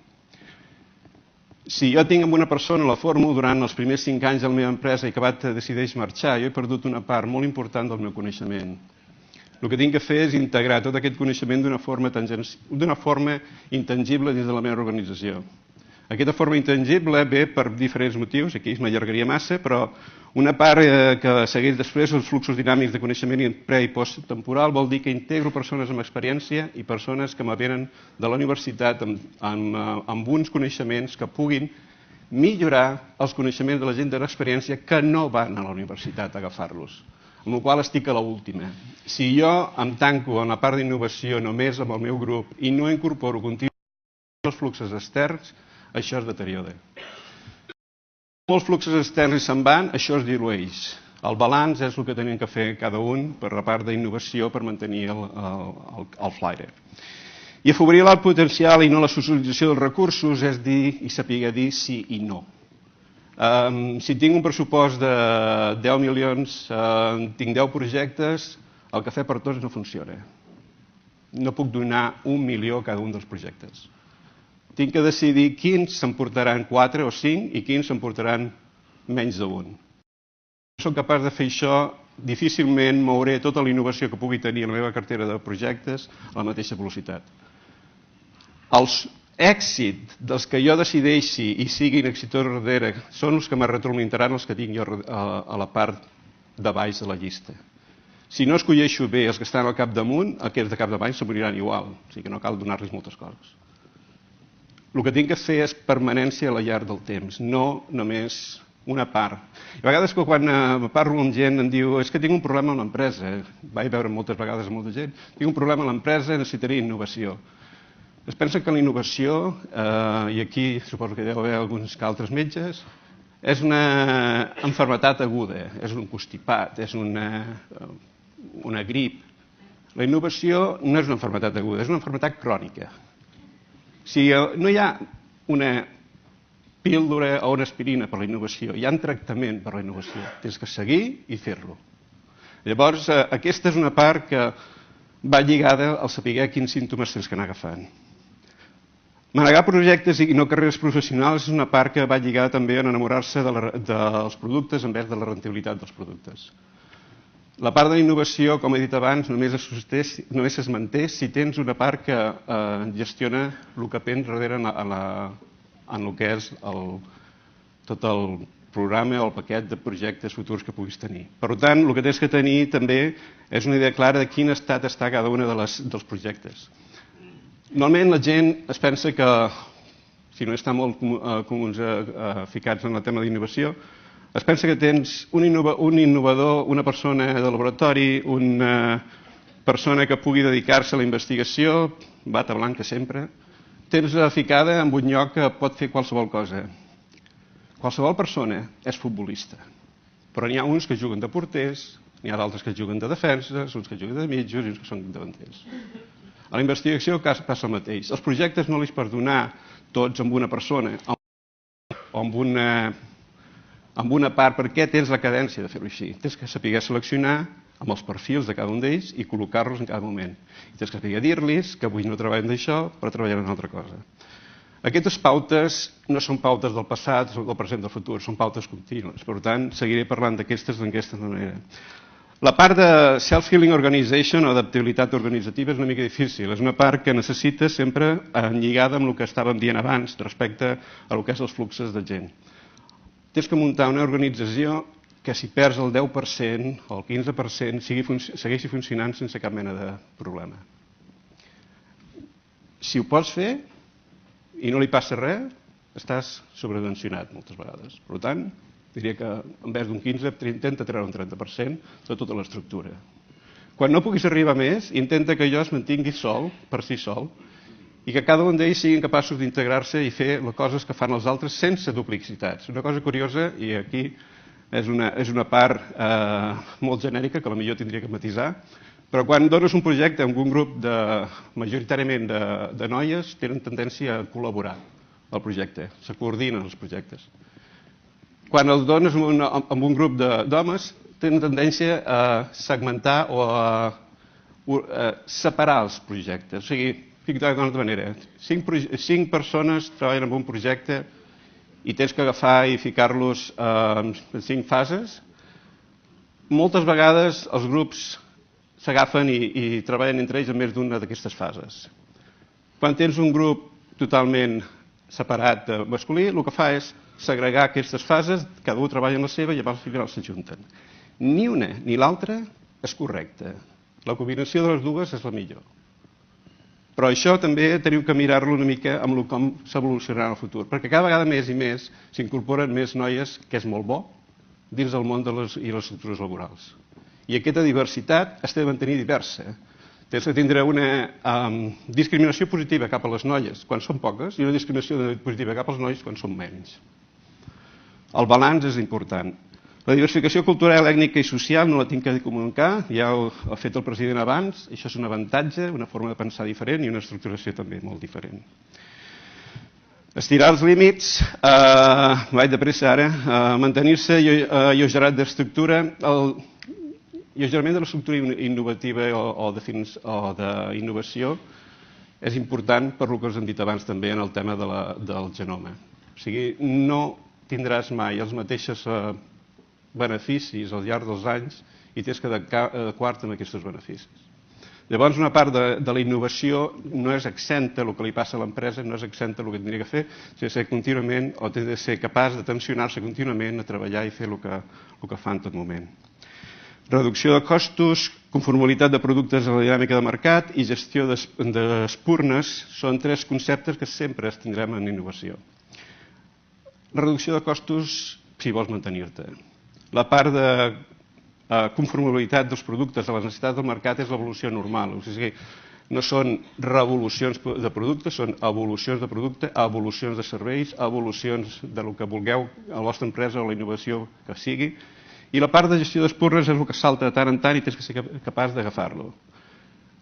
Si jo tinc amb una persona, la formo durant els primers 5 anys de la meva empresa i que decideix marxar, jo he perdut una part molt important del meu coneixement. El que tinc que fer és integrar tot aquest coneixement d'una forma intangible dins de la meva organització. Aquesta forma intangible ve per diferents motius, aquí m'allargaria massa, però una part que segueix després els fluxos dinàmics de coneixement pre- i posttemporal vol dir que integro persones amb experiència i persones que me venen de la universitat amb uns coneixements que puguin millorar els coneixements de la gent de l'experiència que no van a la universitat a agafar-los, amb la qual estic a l'última. Si jo em tanco en la part d'innovació només amb el meu grup i no incorporo contínuament els fluxos externs, això es deteriora. Molts fluxos externs se'n van, això es dilueix. El balanç és el que tenim que fer cada un per la part d'innovació per mantenir el flaire. I afavorir l'alt potencial i no la socialització dels recursos és dir i saber dir sí i no. Si tinc un pressupost de 10 milions, tinc 10 projectes, el cafè per tots no funciona. No puc donar 1 milió a cada un dels projectes. Tinc que decidir quins s'emportaran 4 o 5 i quins s'emportaran menys d'un. Si soc capaç de fer això, difícilment mouré tota la innovació que pugui tenir a la meva cartera de projectes a la mateixa velocitat. Els èxits dels que jo decideixi i siguin exitosos darrere són els que me retroalimentaran els que tinc jo a la part de baix de la llista. Si no escolleixo bé els que estan al capdamunt, aquests de capdavall se moriran igual, o sigui que no cal donar-los moltes coses. El que tinc que fer és permanència a la llarg del temps, no només una part. I a vegades quan parlo amb gent em diu és que tinc un problema amb l'empresa. Vaig veure moltes vegades amb molta gent. Tinc un problema amb l'empresa, necessitaria innovació. Es pensa que la innovació, i aquí suposo que deu haver alguns altres metges, és una malaltia aguda, és un constipat, és una grip. La innovació no és una malaltia aguda, és una malaltia crònica. Si no hi ha una píldora o una aspirina per la innovació, hi ha un tractament per la innovació, tens que seguir i fer-lo. Llavors, aquesta és una part que va lligada al saber quins símptomes tens que anar agafant. Manegar projectes i no carreres professionals és una part que va lligada també a enamorar-se dels productes envers de la rendibilitat dels productes. La part de la innovació, com he dit abans, només es manté si tens una part que gestiona el que tens darrere en el que és tot el programa o el paquet de projectes futurs que puguis tenir. Per tant, el que tens que tenir també és una idea clara de quin estat està cada un dels projectes. Normalment la gent es pensa que, si no està molt ficats en el tema d'innovació, es pensa que tens un innovador, una persona de laboratori, una persona que pugui dedicar-se a la investigació, bata blanca sempre, tens ficada en un lloc que pot fer qualsevol cosa. Qualsevol persona és futbolista, però n'hi ha uns que juguen de porters, n'hi ha d'altres que juguen de defenses, uns que juguen de mitjos i uns que són davanters. A la investigació passa el mateix. Els projectes no els pots donar tots amb una persona o amb una part, perquè tens la cadència de fer-ho així. Tens que saber seleccionar amb els perfils de cada un d'ells i col·locar-los en cada moment. I tens que saber dir-los que avui no treballen d'això, però treballen en altra cosa. Aquestes pautes no són pautes del passat, del present, del futur, són pautes contínues. Per tant, seguiré parlant d'aquestes d'aquesta manera. La part de self-healing organization o adaptabilitat organitzativa és una mica difícil. És una part que necessita sempre lligada amb el que estàvem dient abans respecte a el que és els fluxos de gent. Tens que muntar una organització que si perds el 10% o el 15% segueixi funcionant sense cap mena de problema. Si ho pots fer i no li passa res, estàs sobredimensionat moltes vegades. Per tant, diria que en vez d'un 15% intenta treure un 30% de tota l'estructura. Quan no puguis arribar més, intenta que allò es mantingui sol, per si sol, i que cada un d'ells siguin capaços d'integrar-se i fer les coses que fan els altres sense duplicitats. Una cosa curiosa, i aquí és una part molt genèrica, que potser tindria que matisar, però quan dones un projecte amb un grup majoritàriament de noies, tenen tendència a col·laborar al projecte, se coordinen els projectes. Quan els dones amb un grup d'homes, tenen tendència a segmentar o a separar els projectes. O sigui, d'una altra manera, 5 persones treballen en un projecte i tens que agafar i ficar-los en 5 fases. Moltes vegades els grups s'agafen i treballen entre ells en més d'una d'aquestes fases. Quan tens un grup totalment separat de masculí, el que fa és segregar aquestes fases, cada un treballa en la seva i llavors al final s'ajunten. Ni una ni l'altra és correcta. La combinació de les dues és la millor. Però això també teniu que mirar-lo una mica amb com s'evolucionarà en el futur, perquè cada vegada més i més s'incorporen més noies, que és molt bo, dins del món i les estructures laborals. I aquesta diversitat es té de mantenir diversa. Tens que tindre una discriminació positiva cap a les noies quan són poques i una discriminació positiva cap als nois quan són menys. El balanç és important. La diversificació cultural, ètnica i social no la tinc que comunicar, ja ho ha fet el president abans, això és un avantatge, una forma de pensar diferent i una estructuració també molt diferent. Estirar els límits, vaig de pressa ara, mantenir-se alleugerat d'estructura. L'alleugerament de l'estructura innovativa o d'innovació és important per el que us hem dit abans també en el tema del genoma. O sigui, no tindràs mai els mateixos beneficis al llarg dels anys i tens que adequar-te amb aquests beneficis. Llavors, una part de la innovació no és exenta el que li passa a l'empresa, no és exenta el que tindria que fer, ha de ser contínuament o ha de ser capaç de tensionar-se contínuament a treballar i fer el que fa en tot moment. Reducció de costos, conformabilitat de productes a la dinàmica de mercat i gestió d'espurnes són tres conceptes que sempre es tindrem en innovació. La reducció de costos, si vols mantenir-te. La part de conformabilitat dels productes a les necessitats del mercat és l'evolució normal. O sigui, no són revolucions de producte, són evolucions de producte, evolucions de serveis, evolucions del que vulgueu a la vostra empresa o la innovació que sigui. I la part de gestió d'espurnes és el que salta de tant en tant i tens que ser capaç d'agafar-lo.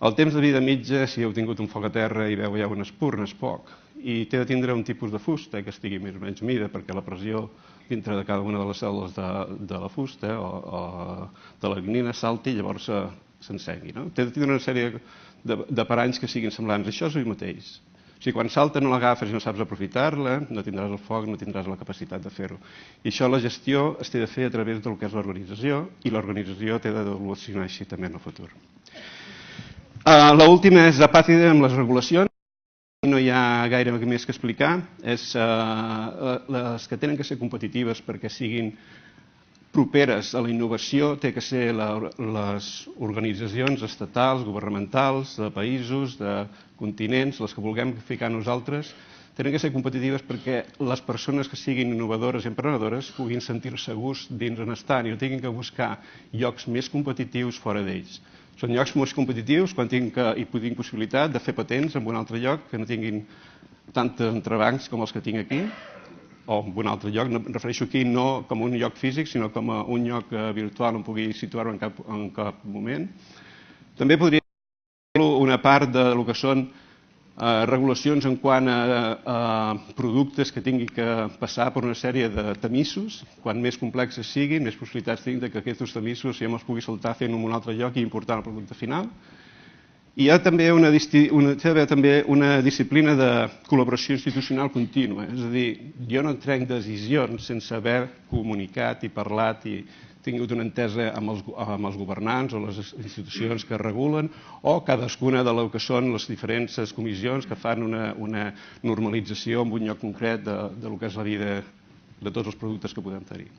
El temps de vida mitja, si heu tingut un foc a terra i veu ja una espurna, és poc. I té de tindre un tipus de fusta que estigui més o menys mida perquè la pressió dintre de cada una de les cèl·lules de la fusta o de la lignina salti i llavors s'ensegui. Té de tindre una sèrie de paranys que siguin semblants. Això és el mateix. Si quan salta no l'agafes i no saps aprofitar-la, no tindràs el foc, no tindràs la capacitat de fer-ho. I això la gestió es té de fer a través del que és l'organització i l'organització té d'evolucionar així també en el futur. L'última és apàtida amb les regulacions. No hi ha gaire més que explicar. Les que tenen que ser competitives perquè siguin properes a la innovació té que ser les organitzacions estatals, governamentals, de països, de continents, les que vulguem ficar nosaltres, tenen que ser competitives perquè les persones que siguin innovadores i emprenedores puguin sentir-se a gust dins on estan i no tinguin que buscar llocs més competitius fora d'ells. Són llocs molt competitius quan tinguin possibilitat de fer patents en un altre lloc que no tinguin tants entrebancs com els que tinc aquí, o en un altre lloc, no em refereixo aquí no com un lloc físic, sinó com un lloc virtual on pugui situar-ho en cap moment. També podria dir una part del que són regulacions en quant a productes que tinguin que passar per una sèrie de tamisos. Quan més complexes siguin, més possibilitats tinc que aquests tamisos ja me'ls pugui saltar fent en un altre lloc i importar el producte final. I hi ha també una disciplina de col·laboració institucional contínua. És a dir, jo no trenc decisions sense haver comunicat i parlat i tingut una entesa amb els governants o les institucions que regulen o cadascuna de lo que són les diferents comissions que fan una normalització en un lloc concret de lo que és la vida de tots els productes que podem tenir.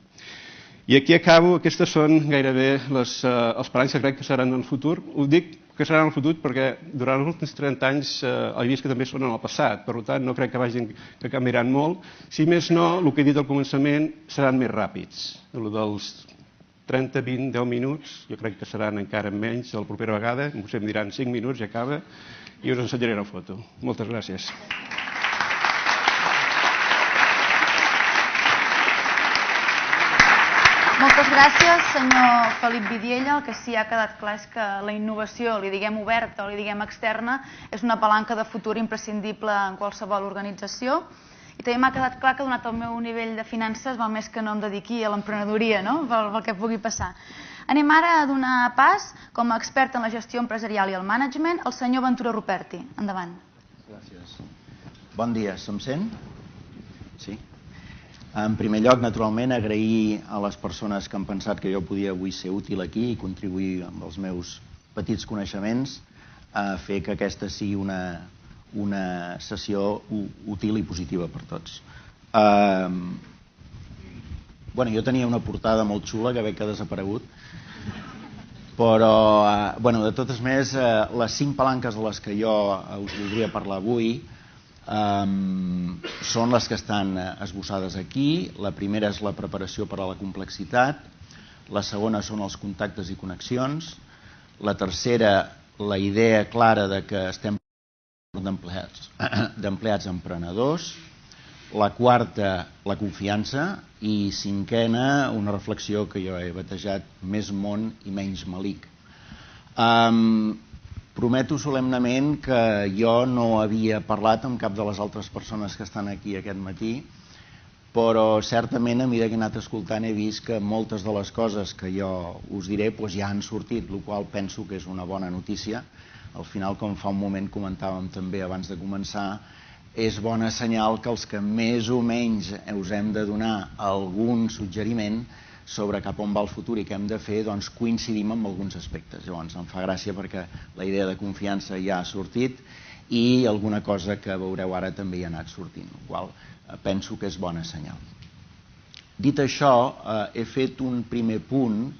I aquí acabo. Aquestes són gairebé els paranys que crec que seran en el futur. Ho dic que seran en el futur perquè durant els últims 30 anys he vist que també són en el passat. Per tant, no crec que canviaran molt. Si més no, el que he dit al començament seran més ràpids. El dels 30, 20, 10 minuts, jo crec que seran encara menys la propera vegada. Vostè em diran 5 minuts i acaba i us ensenyaré una foto. Moltes gràcies. Moltes gràcies, senyor Felip Vidiella. El que sí ha quedat clar és que la innovació, li diguem oberta o li diguem externa, és una palanca de futur imprescindible en qualsevol organització. I també m'ha quedat clar que, donat el meu nivell de finances, val més que no em dediqui a l'emprenedoria, no?, pel que pugui passar. Anem ara a donar pas, com a expert en la gestió empresarial i el management, al senyor Ventura Ruperti. Endavant. Gràcies. Bon dia, se'm sent? Sí? En primer lloc, naturalment, agrair a les persones que han pensat que jo podia avui ser útil aquí i contribuir amb els meus petits coneixements a fer que aquesta sigui una sessió útil i positiva per tots. Jo tenia una portada molt xula que veig que ha desaparegut, però, de totes maneres, les 5 palanques de les que jo us voldria parlar avui són les que estan esbossades aquí. La primera és la preparació per a la complexitat, la segona són els contactes i connexions, la tercera, la idea clara de que estem d'empleats emprenedors, la quarta, la confiança, i cinquena, una reflexió que jo he batejat més món i menys malic. Prometo solemnament que jo no havia parlat amb cap de les altres persones que estan aquí aquest matí, però certament a mesura que he anat escoltant he vist que moltes de les coses que jo us diré ja han sortit, el qual penso que és una bona notícia. Al final, com fa un moment comentàvem també abans de començar, és bona senyal que els que més o menys us hem de donar algun suggeriment sobre cap on va el futur i què hem de fer, doncs coincidim en alguns aspectes. Llavors em fa gràcia perquè la idea de confiança ja ha sortit i alguna cosa que veureu ara també hi ha anat sortint, el qual penso que és bona senyal. Dit això, he fet un primer punt,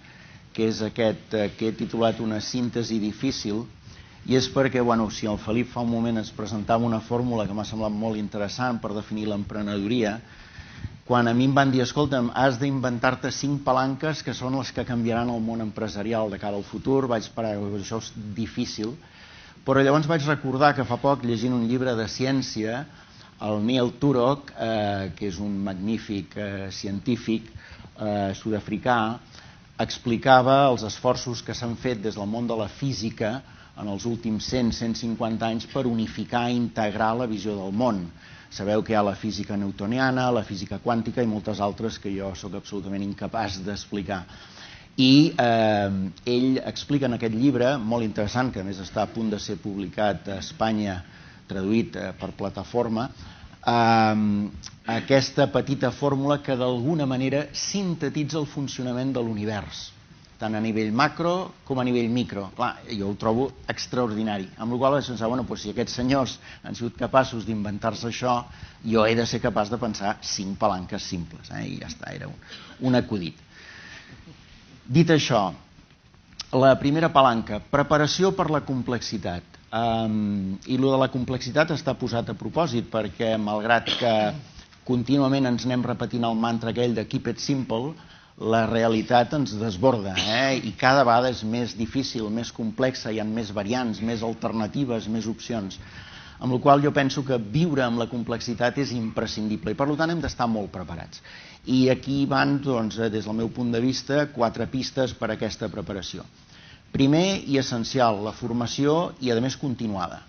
que és aquest que he titulat una síntesi difícil, i és perquè, si el Felip fa un moment ens presentava una fórmula que m'ha semblat molt interessant per definir l'emprenedoria, quan a mi em van dir, escolta'm, has d'inventar-te 5 palanques que són les que canviaran el món empresarial de cara al futur, vaig parar, això és difícil, però llavors vaig recordar que fa poc, llegint un llibre de ciència, el Neil Turok, que és un magnífic científic sud-africà, explicava els esforços que s'han fet des del món de la física en els últims 100-150 anys per unificar i integrar la visió del món. Sabeu que hi ha la física newtoniana, la física quàntica i moltes altres que jo sóc absolutament incapaç d'explicar. I ell explica en aquest llibre, molt interessant, que a més està a punt de ser publicat a Espanya, traduït per plataforma, aquesta petita fórmula que d'alguna manera sintetitza el funcionament de l'univers, tant a nivell macro com a nivell micro. Clar, jo ho trobo extraordinari. Amb la qual cosa vaig pensar, si aquests senyors han sigut capaços d'inventar-se això, jo he de ser capaç de pensar 5 palanques simples. I ja està, era un acudit. Dit això, la primera palanca, preparació per la complexitat. I el de la complexitat està posat a propòsit perquè, malgrat que contínuament ens anem repetint el mantra aquell de keep it simple, la realitat ens desborda i cada vegada és més difícil, més complexa, hi ha més variants, més alternatives, més opcions. Amb la qual jo penso que viure amb la complexitat és imprescindible i per tant hem d'estar molt preparats. I aquí van, des del meu punt de vista, 4 pistes per a aquesta preparació. Primer i essencial, la formació i a més continuada.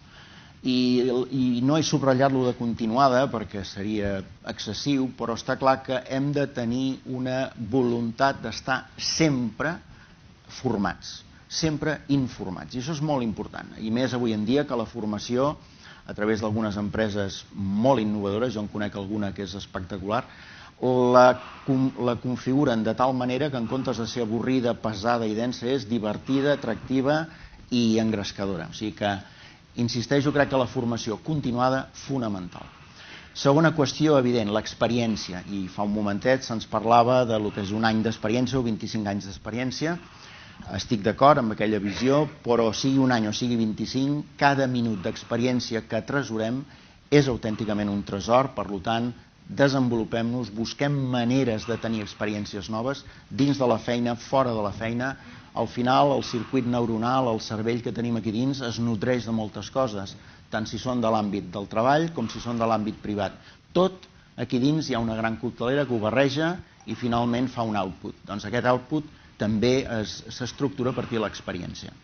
I no he subratllat-lo de continuada perquè seria excessiu, però està clar que hem de tenir una voluntat d'estar sempre formats, sempre informats. I això és molt important. I més avui en dia que la formació, a través d'algunes empreses molt innovadores, jo en conec alguna que és espectacular, la configuren de tal manera que en comptes de ser avorrida, pesada i densa, és divertida, atractiva i engrescadora. O sigui que insisteixo, crec que la formació continuada fonamental. Segona qüestió evident, l'experiència. I fa un momentet se'ns parlava de lo que és un any d'experiència o 25 anys d'experiència. Estic d'acord amb aquella visió, però sigui un any o sigui 25, cada minut d'experiència que atresorem és autènticament un tresor. Per tant, desenvolupem-nos, busquem maneres de tenir experiències noves dins de la feina, fora de la feina. Al final, el circuit neuronal, el cervell que tenim aquí dins, es nodreix de moltes coses, tant si són de l'àmbit del treball com si són de l'àmbit privat. Tot aquí dins hi ha una gran coctelera que ho barreja i finalment fa un output. Doncs aquest output també s'estructura a partir de l'experiència.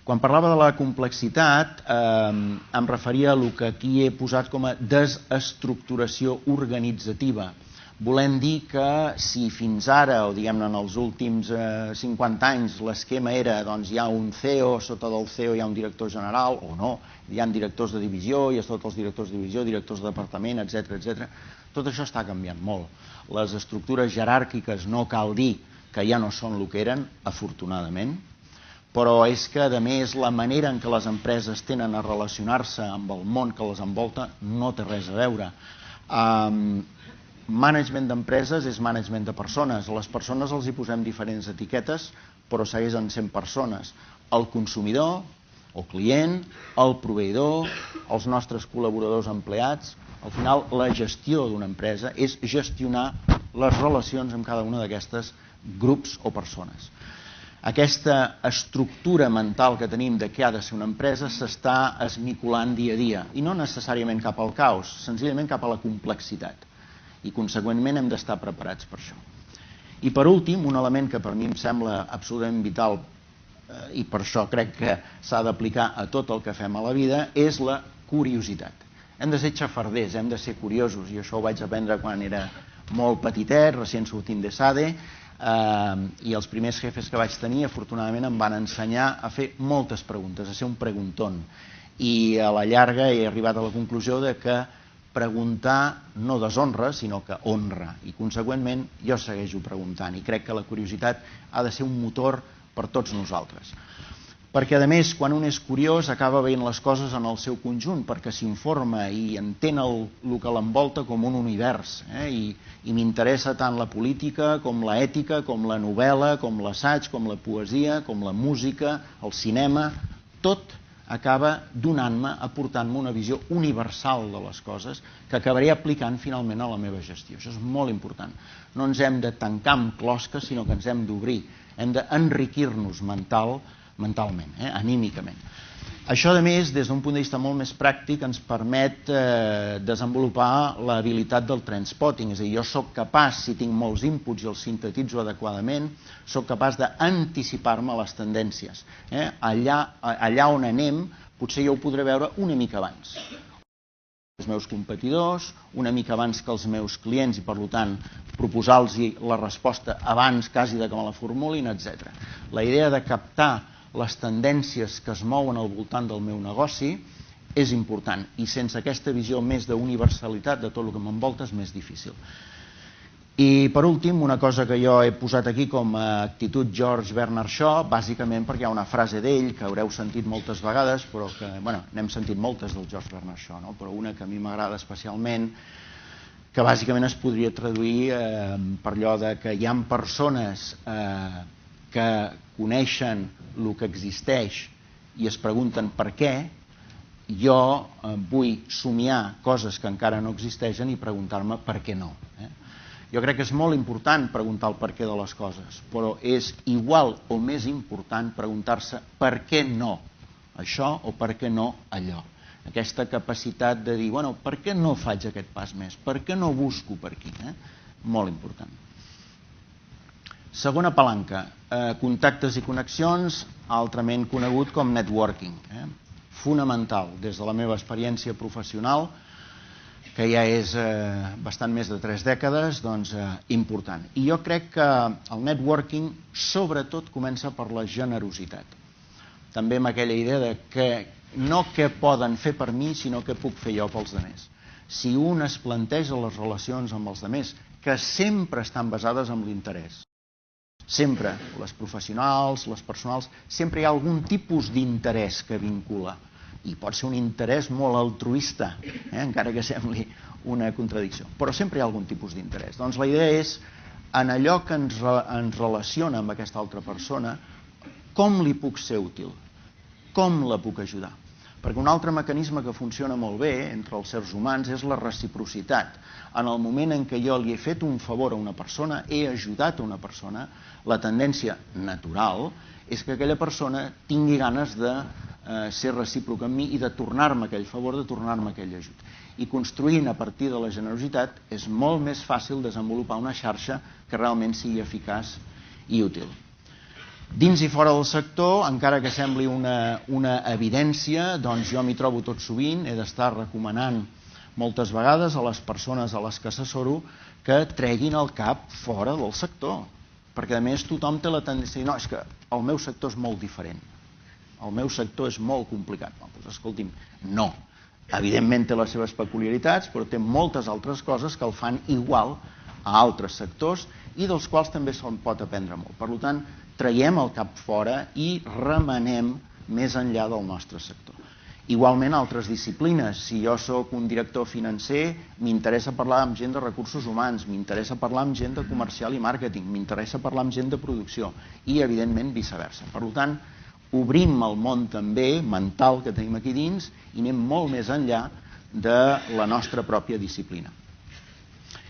Quan parlava de la complexitat, em referia a el que aquí he posat com a desestructuració organitzativa. Volem dir que si fins ara, o diguem-ne en els últims 50 anys, l'esquema era, doncs hi ha un CEO, sota del CEO hi ha un director general, o no, hi ha directors de divisió, i sota els directors de divisió, directors de departament, etc. Tot això està canviant molt. Les estructures jeràrquiques no cal dir que ja no són el que eren, afortunadament, però és que, a més, la manera en què les empreses tenen a relacionar-se amb el món que les envolta no té res a veure. Management d'empreses és management de persones. A les persones els hi posem diferents etiquetes, però segueixen sent persones. El consumidor, el client, el proveïdor, els nostres col·laboradors empleats. Al final, la gestió d'una empresa és gestionar les relacions amb cada una d'aquestes grups o persones. Aquesta estructura mental que tenim de què ha de ser una empresa s'està esmicolant dia a dia, i no necessàriament cap al caos, senzillament cap a la complexitat. I, conseqüentment, hem d'estar preparats per això. I, per últim, un element que per mi em sembla absolutament vital, i per això crec que s'ha d'aplicar a tot el que fem a la vida, és la curiositat. Hem de ser xafarders, hem de ser curiosos, i això ho vaig aprendre quan era molt petitet, recient sortint de SADE, i els primers jefes que vaig tenir, afortunadament, em van ensenyar a fer moltes preguntes, a ser un preguntón. I a la llarga he arribat a la conclusió de que preguntar no deshonra, sinó que honra. I, conseqüentment, jo segueixo preguntant, i crec que la curiositat ha de ser un motor per tots nosaltres. Perquè, a més, quan un és curiós, acaba veient les coses en el seu conjunt, perquè s'informa i entén el que l'envolta com un univers. I m'interessa tant la política, com l'ètica, com la novel·la, com l'assaig, com la poesia, com la música, el cinema. Tot acaba donant-me, aportant-me una visió universal de les coses que acabaré aplicant finalment a la meva gestió. Això és molt important. No ens hem de tancar amb closques, sinó que ens hem d'obrir. Hem d'enriquir-nos mentalment, anímicament. Això, a més, des d'un punt de vista molt més pràctic, ens permet desenvolupar l'habilitat del trendspotting. És a dir, jo soc capaç, si tinc molts inputs i els sintetitzo adequadament, soc capaç d'anticipar-me a les tendències. Allà on anem, potser jo ho podré veure una mica abans. Els meus competidors, una mica abans que els meus clients, i per tant proposar-los la resposta abans quasi que me la formulin, etc. La idea de captar les tendències que es mouen al voltant del meu negoci és important, i sense aquesta visió més d'universalitat de tot el que m'envolta és més difícil. I per últim, una cosa que jo he posat aquí com a actitud George Bernard Shaw, bàsicament perquè hi ha una frase d'ell que haureu sentit moltes vegades, però que, n'hem sentit moltes del George Bernard Shaw, però una que a mi m'agrada especialment, que bàsicament es podria traduir per allò que hi ha persones que coneixen el que existeix i es pregunten per què. Jo vull somiar coses que encara no existeixen i preguntar-me per què no. Jo crec que és molt important preguntar el per què de les coses, però és igual o més important preguntar-se per què no això o per què no allò. Aquesta capacitat de dir, per què no faig aquest pas més? Per què no busco per aquí? Molt important. Segona palanca, contactes i connexions, altrament conegut com networking. Fonamental, des de la meva experiència professional, que ja és bastant més de 3 dècades, doncs important. I jo crec que el networking sobretot comença per la generositat. També amb aquella idea de que no què poden fer per mi, sinó què puc fer jo pels altres. Si un es planteja les relacions amb els altres, que sempre estan basades en l'interès, sempre, les professionals, les personals, sempre hi ha algun tipus d'interès que vincula. I pot ser un interès molt altruista, encara que sembli una contradicció, però sempre hi ha algun tipus d'interès. Doncs la idea és, en allò que ens relaciona amb aquesta altra persona, com li puc ser útil? Com la puc ajudar? Perquè un altre mecanisme que funciona molt bé entre els éssers humans és la reciprocitat. En el moment en què jo li he fet un favor a una persona, he ajudat a una persona, la tendència natural és que aquella persona tingui ganes de ser recíproca amb mi i de tornar-me aquell favor, de tornar-me aquell ajut. I construint a partir de la generositat és molt més fàcil desenvolupar una xarxa que realment sigui eficaç i útil. Dins i fora del sector, encara que sembli una evidència, doncs jo m'hi trobo tot sovint, he d'estar recomanant moltes vegades a les persones a les que assessoro que treguin el cap fora del sector, perquè a més tothom té la tendència de dir, no, és que el meu sector és molt diferent, el meu sector és molt complicat. Doncs escolti'm, no. Evidentment té les seves peculiaritats, però té moltes altres coses que el fan igual a altres sectors i dels quals també se'n pot aprendre molt. Per tant, traiem el cap fora i remenem més enllà del nostre sector. Igualment, altres disciplines. Si jo sóc un director financer, m'interessa parlar amb gent de recursos humans, m'interessa parlar amb gent de comercial i màrqueting, m'interessa parlar amb gent de producció i, evidentment, viceversa. Per tant, obrim el món també mental que tenim aquí dins i anem molt més enllà de la nostra pròpia disciplina.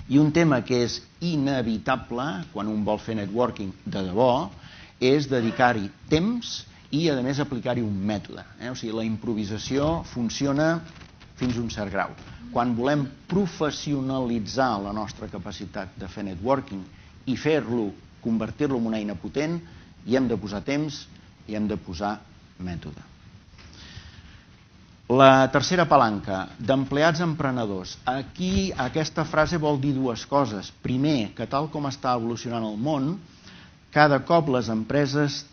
I un tema que és inevitable quan un vol fer networking de debò és dedicar-hi temps i, a més, aplicar-hi un mètode. O sigui, la improvisació funciona fins a un cert grau. Quan volem professionalitzar la nostra capacitat de fer networking i fer-lo, convertir-lo en una eina potent, hi hem de posar temps i hem de posar mètode. La tercera palanca, d'empleats emprenedors. Aquí aquesta frase vol dir dues coses. Primer, que tal com està evolucionant el món, cada cop les empreses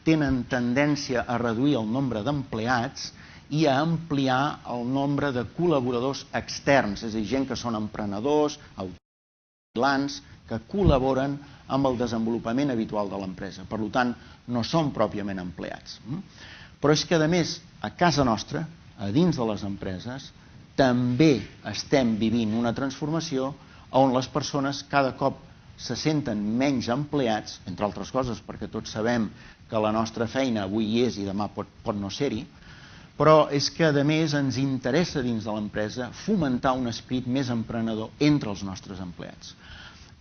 tenen tendència a reduir el nombre d'empleats i a ampliar el nombre de col·laboradors externs, és a dir, gent que són emprenedors, autònoms, que col·laboren amb el desenvolupament habitual de l'empresa. Per tant, no són pròpiament empleats. Però és que, a més, a casa nostra, a dins de les empreses, també estem vivint una transformació on les persones cada cop se senten menys empleats, entre altres coses perquè tots sabem que la nostra feina avui hi és i demà pot no ser-hi, però és que a més ens interessa dins de l'empresa fomentar un esperit més emprenedor entre els nostres empleats.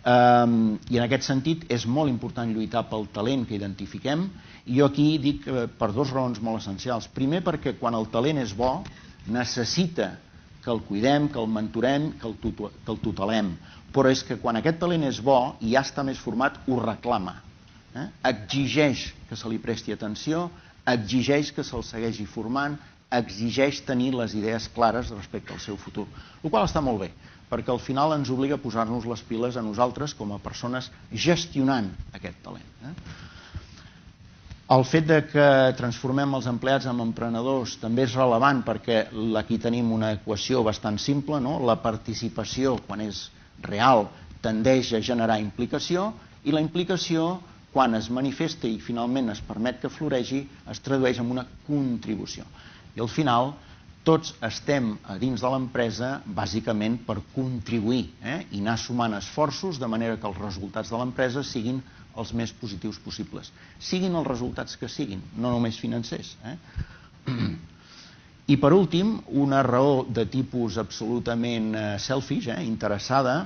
I en aquest sentit és molt important lluitar pel talent que identifiquem i jo aquí dic per dues raons molt essencials. Primer, perquè quan el talent és bo necessita que el cuidem, que el mentorem, que el tutelem, però és que quan aquest talent és bo i ja està més format ho reclama, exigeix que se li presti atenció, exigeix que se'l segueixi formant, exigeix tenir les idees clares respecte al seu futur, el qual està molt bé, perquè al final ens obliga a posar-nos les piles a nosaltres com a persones gestionant aquest talent. El fet de que transformem els empleats en emprenedors també és rellevant perquè aquí tenim una equació bastant simple, la participació, quan és real, tendeix a generar implicació i la implicació, quan es manifesta i finalment es permet que floreixi, es tradueix en una contribució. I al final tots estem a dins de l'empresa bàsicament per contribuir i anar sumant esforços de manera que els resultats de l'empresa siguin els més positius possibles. Siguin els resultats que siguin, no només financers. I per últim, una raó de tipus absolutament selfish, interessada,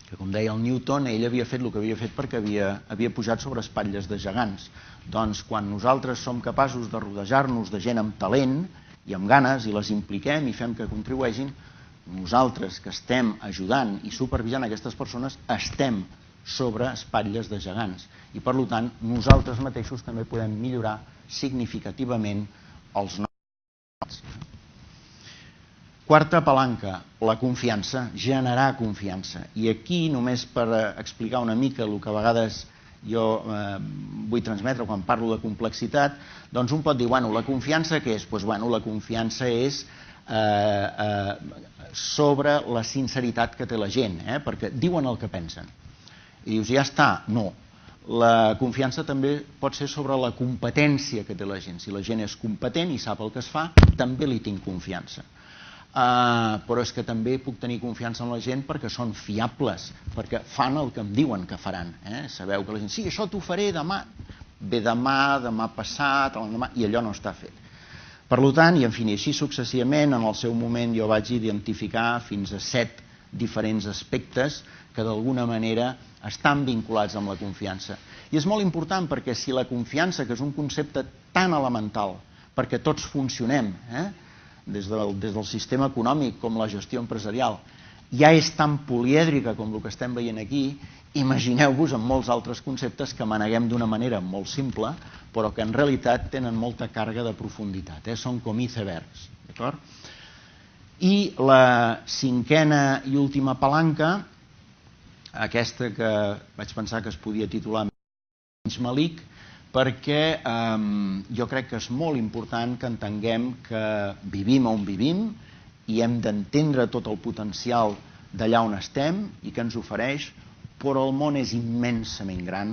que com deia el Newton, ell havia fet el que havia fet perquè havia pujat sobre espatlles de gegants. Doncs quan nosaltres som capaços de rodejar-nos de gent amb talent i amb ganes i les impliquem i fem que contribueixin, nosaltres que estem ajudant i supervisant aquestes persones estem sobre espatlles de gegants i per tant nosaltres mateixos també podem millorar significativament els nostres. Quarta palanca, la confiança, generar confiança. I aquí, només per explicar una mica el que a vegades jo vull transmetre quan parlo de complexitat, doncs un pot dir, bueno, la confiança què és? Doncs bueno, la confiança és sobre la sinceritat que té la gent, perquè diuen el que pensen. I dius, ja està, no. La confiança també pot ser sobre la competència que té la gent. Si la gent és competent i sap el que es fa, també li tinc confiança. Però és que també puc tenir confiança en la gent perquè són fiables, perquè fan el que em diuen que faran. Sabeu que la gent, sí, això t'ho faré demà, ve demà passat, i allò no està fet. Per tant, i en fi, així successivament, en el seu moment jo vaig identificar fins a 7 diferents aspectes que d'alguna manera estan vinculats amb la confiança. I és molt important perquè si la confiança, que és un concepte tan elemental, perquè tots funcionem, des del sistema econòmic com la gestió empresarial, ja és tan polièdrica com el que estem veient aquí, imagineu-vos en molts altres conceptes que maneguem d'una manera molt simple, però que en realitat tenen molta càrrega de profunditat, són com icebergs. I la cinquena i última palanca, aquesta que vaig pensar que es podia titular menys malic, perquè jo crec que és molt important que entenguem que vivim on vivim i hem d'entendre tot el potencial d'allà on estem i que ens ofereix, però el món és immensament gran,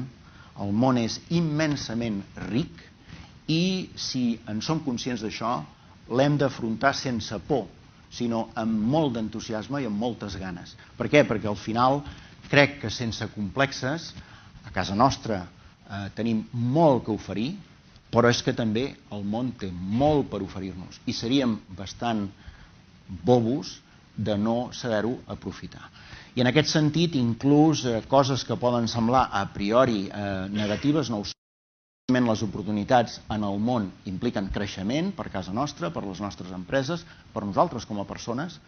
El món és immensament ric i si en som conscients d'això l'hem d'afrontar sense por, sinó amb molt d'entusiasme i amb moltes ganes. Per què? Perquè al final crec que sense complexes a casa nostra tenim molt que oferir, però és que també el món té molt per oferir-nos i seríem bastant bobos de no saber-ho aprofitar. I en aquest sentit, inclús coses que poden semblar a priori negatives no ho són. Les oportunitats en el món impliquen creixement per casa nostra, per les nostres empreses, per nosaltres com a persones.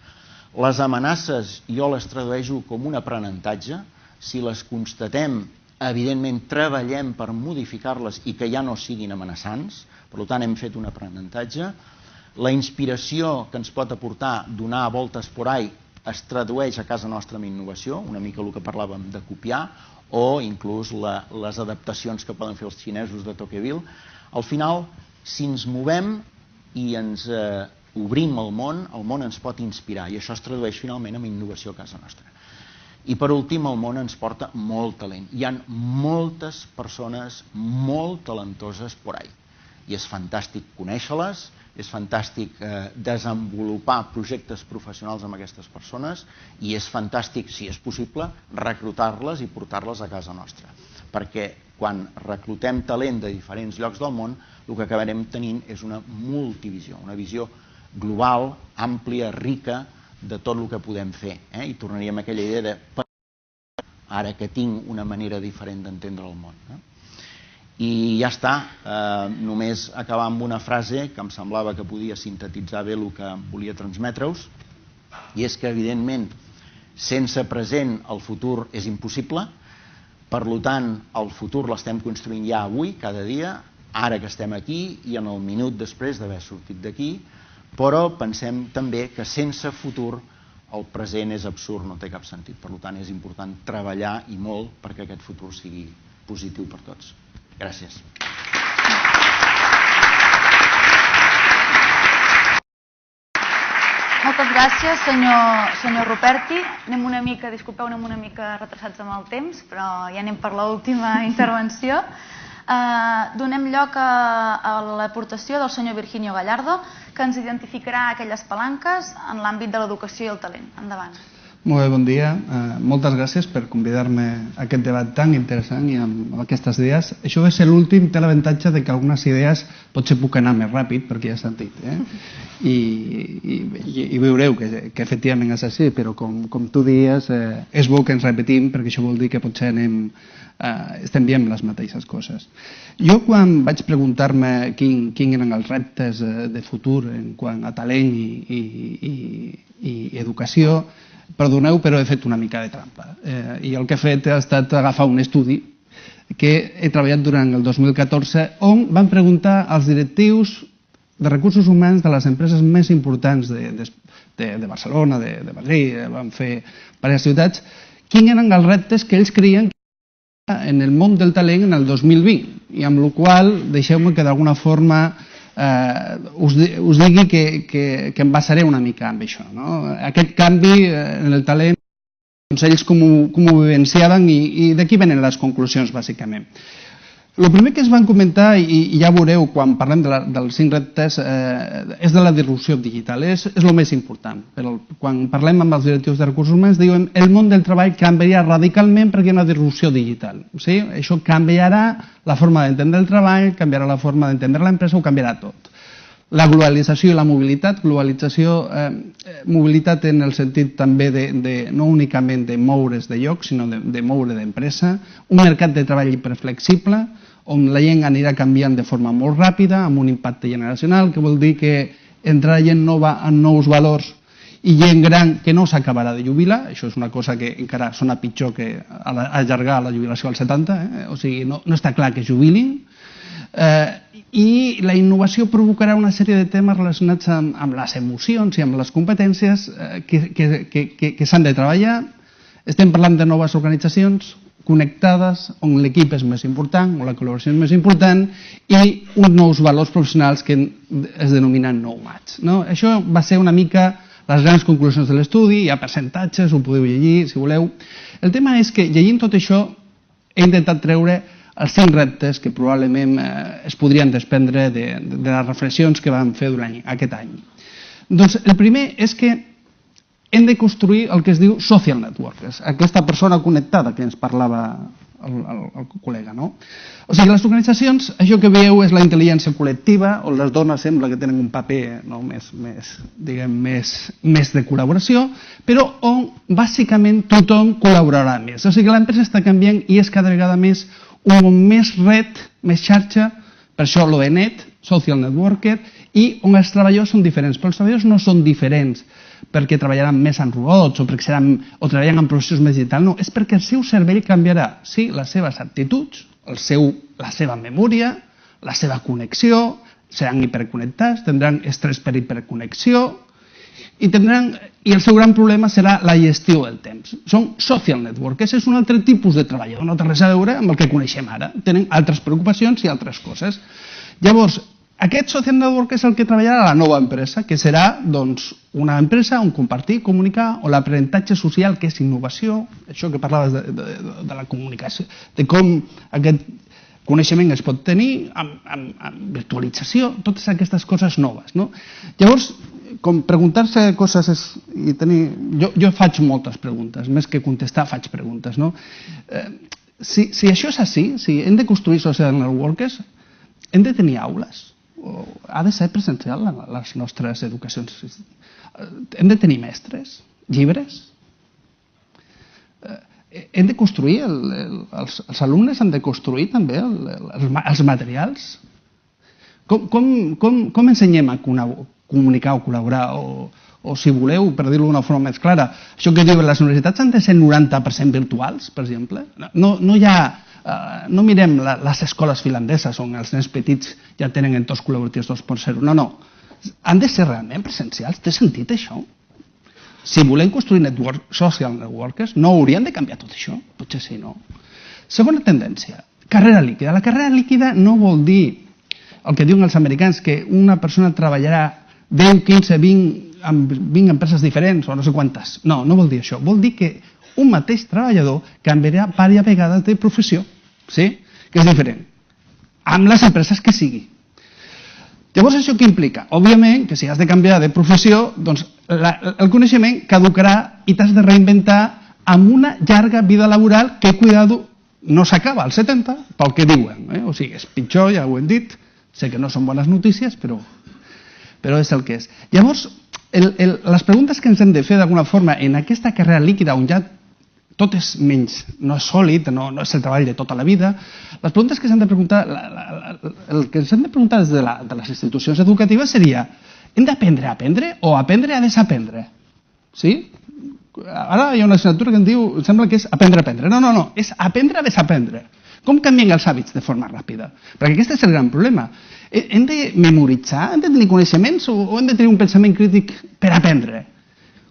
Les amenaces jo les tradueixo com un aprenentatge. Si les constatem, evidentment treballem per modificar-les i que ja no siguin amenaçants. Per tant, hem fet un aprenentatge. La inspiració que ens pot aportar donar voltes por ahí es tradueix a casa nostra amb innovació, una mica el que parlàvem de copiar, o inclús les adaptacions que poden fer els xinesos de Tocqueville. Al final, si ens movem i ens obrim al món ens pot inspirar i això es tradueix finalment en innovació a casa nostra. I per últim, el món ens porta molt talent. Hi ha moltes persones molt talentoses por ahí i és fantàstic conèixer-les, és fantàstic desenvolupar projectes professionals amb aquestes persones i és fantàstic, si és possible, reclutar-les i portar-les a casa nostra. Perquè quan reclutem talent de diferents llocs del món, el que acabarem tenint és una multivisió, una visió global, àmplia, rica de tot el que podem fer. I tornaríem a aquella idea de ara que tinc una manera diferent d'entendre el món. I ja està, només acabar amb una frase que em semblava que podia sintetitzar bé el que volia transmetre-us, i és que, evidentment, sense present el futur és impossible, per tant, el futur l'estem construint ja avui, cada dia, ara que estem aquí i en el minut després d'haver sortit d'aquí, però pensem també que sense futur el present és absurd, no té cap sentit. Per tant, és important treballar i molt perquè aquest futur sigui positiu per tots. Gràcies. Moltes gràcies, senyor Ruperti. Disculpeu, anem una mica retrasats amb el temps, però ja anem per l'última intervenció. Donem lloc a l'aportació del senyor Virginio Gallardo, que ens identificarà aquelles palanques en l'àmbit de l'educació i el talent. Endavant. Molt bé, bon dia. Moltes gràcies per convidar-me a aquest debat tan interessant i amb aquestes idees. Això va ser l'últim, té l'avantatge que algunes idees potser puc anar més ràpid perquè ja s'han dit. I veureu que efectivament és així, però com tu dies, és bo que ens repetim perquè això vol dir que potser estem dient les mateixes coses. Jo quan vaig preguntar-me quins eren els reptes de futur en quant a talent i educació, perdoneu, però he fet una mica de trampa. I el que he fet ha estat agafar un estudi que he treballat durant el 2014 on van preguntar als directius de recursos humans de les empreses més importants de Barcelona, de Madrid, van fer diverses ciutats, quins eren els reptes que ells creien en el món del talent en el 2020. I amb la qual cosa, deixeu-me que d'alguna forma us digui que em basaré una mica amb això. Aquest canvi en el talent, ells com ho vivenciaven i d'aquí venen les conclusions, bàsicament. El primer que es van comentar, i ja veureu quan parlem dels 5 reptes, és de la disrupció digital, és el més important. Però quan parlem amb els directius de recursos humans, diuen el món del treball canviarà radicalment perquè hi ha una disrupció digital. Això canviarà la forma d'entendre el treball, canviarà la forma d'entendre l'empresa, ho canviarà tot. La globalització i la mobilitat, mobilitat en el sentit també no únicament de moure's de lloc, sinó de moure d'empresa, un mercat de treball hiperflexible, on la gent anirà canviant de forma molt ràpida, amb un impacte generacional, que vol dir que entrarà gent nova amb nous valors i gent gran que no s'acabarà de jubilar, això és una cosa que encara sona pitjor que allargar la jubilació als 70, o sigui, no està clar que es jubilin, i la innovació provocarà una sèrie de temes relacionats amb les emocions i amb les competències que s'han de treballar. Estem parlant de noves organitzacions connectades, on l'equip és més important, on la col·laboració és més important, i uns nous valors professionals que es denominen nomads. Això va ser una mica les grans conclusions de l'estudi, hi ha percentatges, ho podeu llegir si voleu. El tema és que llegint tot això he intentat treure els 5 reptes que probablement es podrien desprendre de les reflexions que vam fer durant aquest any. Doncs el primer és que hem de construir el que es diu social networks, aquesta persona connectada que ens parlava el col·lega. O sigui, les organitzacions, això que veieu és la intel·ligència col·lectiva, on les dones sembla que tenen un paper més de col·laboració, però on bàsicament tothom col·laborarà més. O sigui, l'empresa està canviant i és cada vegada més un món més red, més xarxa, per això l'ONET, social networker, i on els treballadors són diferents, però els treballadors no són diferents perquè treballaran més en robots o treballaran en processos més digitals, no, és perquè el seu cervell canviarà, sí, les seves actituds, la seva memòria, la seva connexió, seran hiperconnectats, tindran estrès per hiperconnexió i el seu gran problema serà la gestió del temps. Són social networks, és un altre tipus de treballador, no té res a veure amb el que coneixem ara, tenen altres preocupacions i altres coses. Llavors, aquest social network és el que treballarà a la nova empresa, que serà una empresa on compartir, comunicar, on l'aprenentatge social, que és innovació, això que parlaves de la comunicació, de com aquest coneixement es pot tenir amb virtualització, totes aquestes coses noves. Llavors, com preguntar-se coses i tenir... Jo faig moltes preguntes, més que contestar faig preguntes. Si això és així, si hem de construir social networks, hem de tenir aules. Ha de ser presencial les nostres educacions. Hem de tenir mestres, llibres. Hem de construir, els alumnes han de construir també els materials. Com ensenyem a comunicar o col·laborar? O si voleu, per dir-ho d'una forma més clara, això que diuen les universitats han de ser 90% virtuals, per exemple. No mirem les escoles finlandeses on els nens petits ja tenen entorns col·laboratius 2.0. No. Han de ser realment presencials. Té sentit això? Si volem construir social networks, no hauríem de canviar tot això? Potser sí, no. Segona tendència, carrera líquida. La carrera líquida no vol dir el que diuen els americans, que una persona treballarà 10, 15, 20 amb 20 empreses diferents o no sé quantes. No vol dir això. Vol dir que un mateix treballador canviarà diverses vegades de professió. Sí? Que és diferent. Amb les empreses que sigui. Llavors, això què implica? Òbviament, que si has de canviar de professió, doncs el coneixement caducarà i t'has de reinventar amb una llarga vida laboral que, cuidado, no s'acaba als 70, pel que diuen. O sigui, és pitjor, ja ho hem dit. Sé que no són bones notícies, però és el que és. Llavors, les preguntes que ens hem de fer d'alguna forma en aquesta carrera líquida on ja tot és menys, no és sòlid, no és el treball de tota la vida. Les preguntes que s'han de preguntar, el que ens hem de preguntar des de les institucions educatives seria: hem d'aprendre a aprendre o aprendre a desaprendre? Sí? Ara hi ha una assignatura que em diu, sembla que és aprendre a aprendre. No, és aprendre a desaprendre. Com canvien els hàbits de forma ràpida? Perquè aquest és el gran problema. Hem de memoritzar, hem de tenir coneixements o hem de tenir un pensament crític per aprendre?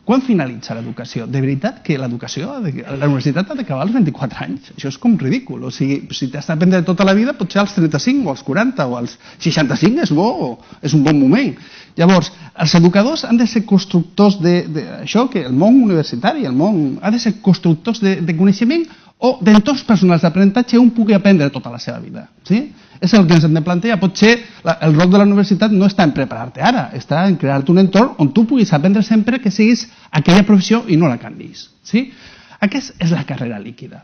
Quan finalitza l'educació? De veritat que l'educació, la universitat ha d'acabar als 24 anys? Això és com ridícul. O sigui, si t'has d'aprendre tota la vida, potser als 35 o als 40 o als 65 és bo, és un bon moment. Llavors, els educadors han de ser constructors d'això, que el món universitari, el món ha de ser constructors de coneixement o d'entorns personals d'aprenentatge on pugui aprendre tota la seva vida. Sí? És el que ens hem de plantejar. Potser el rol de la universitat no està en preparar-te ara, està en crear-te un entorn on tu puguis aprendre sempre que siguis aquella professió i no la canvis. Sí? Aquesta és la carrera líquida.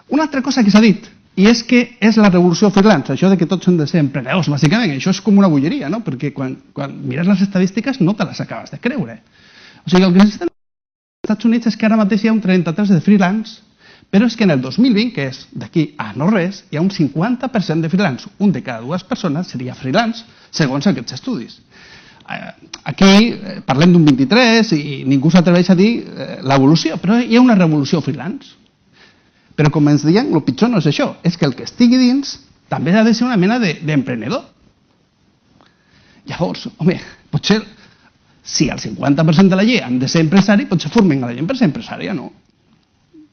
Una altra cosa que s'ha dit, i és que és la revolució freelance, això de que tots hem de ser emprenedors, bàsicament, això és com una bogeria, no? Perquè quan mires les estadístiques no te les acabes de creure. O sigui, el que necessiten als Estats Units és que ara mateix hi ha un 33% de freelance, però és que en el 2020, que és d'aquí a no res, hi ha un 50% de freelance. Un de cada dues persones seria freelance, segons aquests estudis. Aquí parlem d'un 23 i ningú s'atreveix a dir l'evolució, però hi ha una revolució freelance. Però com ens diuen, el pitjor no és això, és que el que estigui dins també ha de ser una mena d'emprenedor. Llavors, home, potser si el 50% de la gent han de ser empresari, potser formem a la gent per ser empresària, no?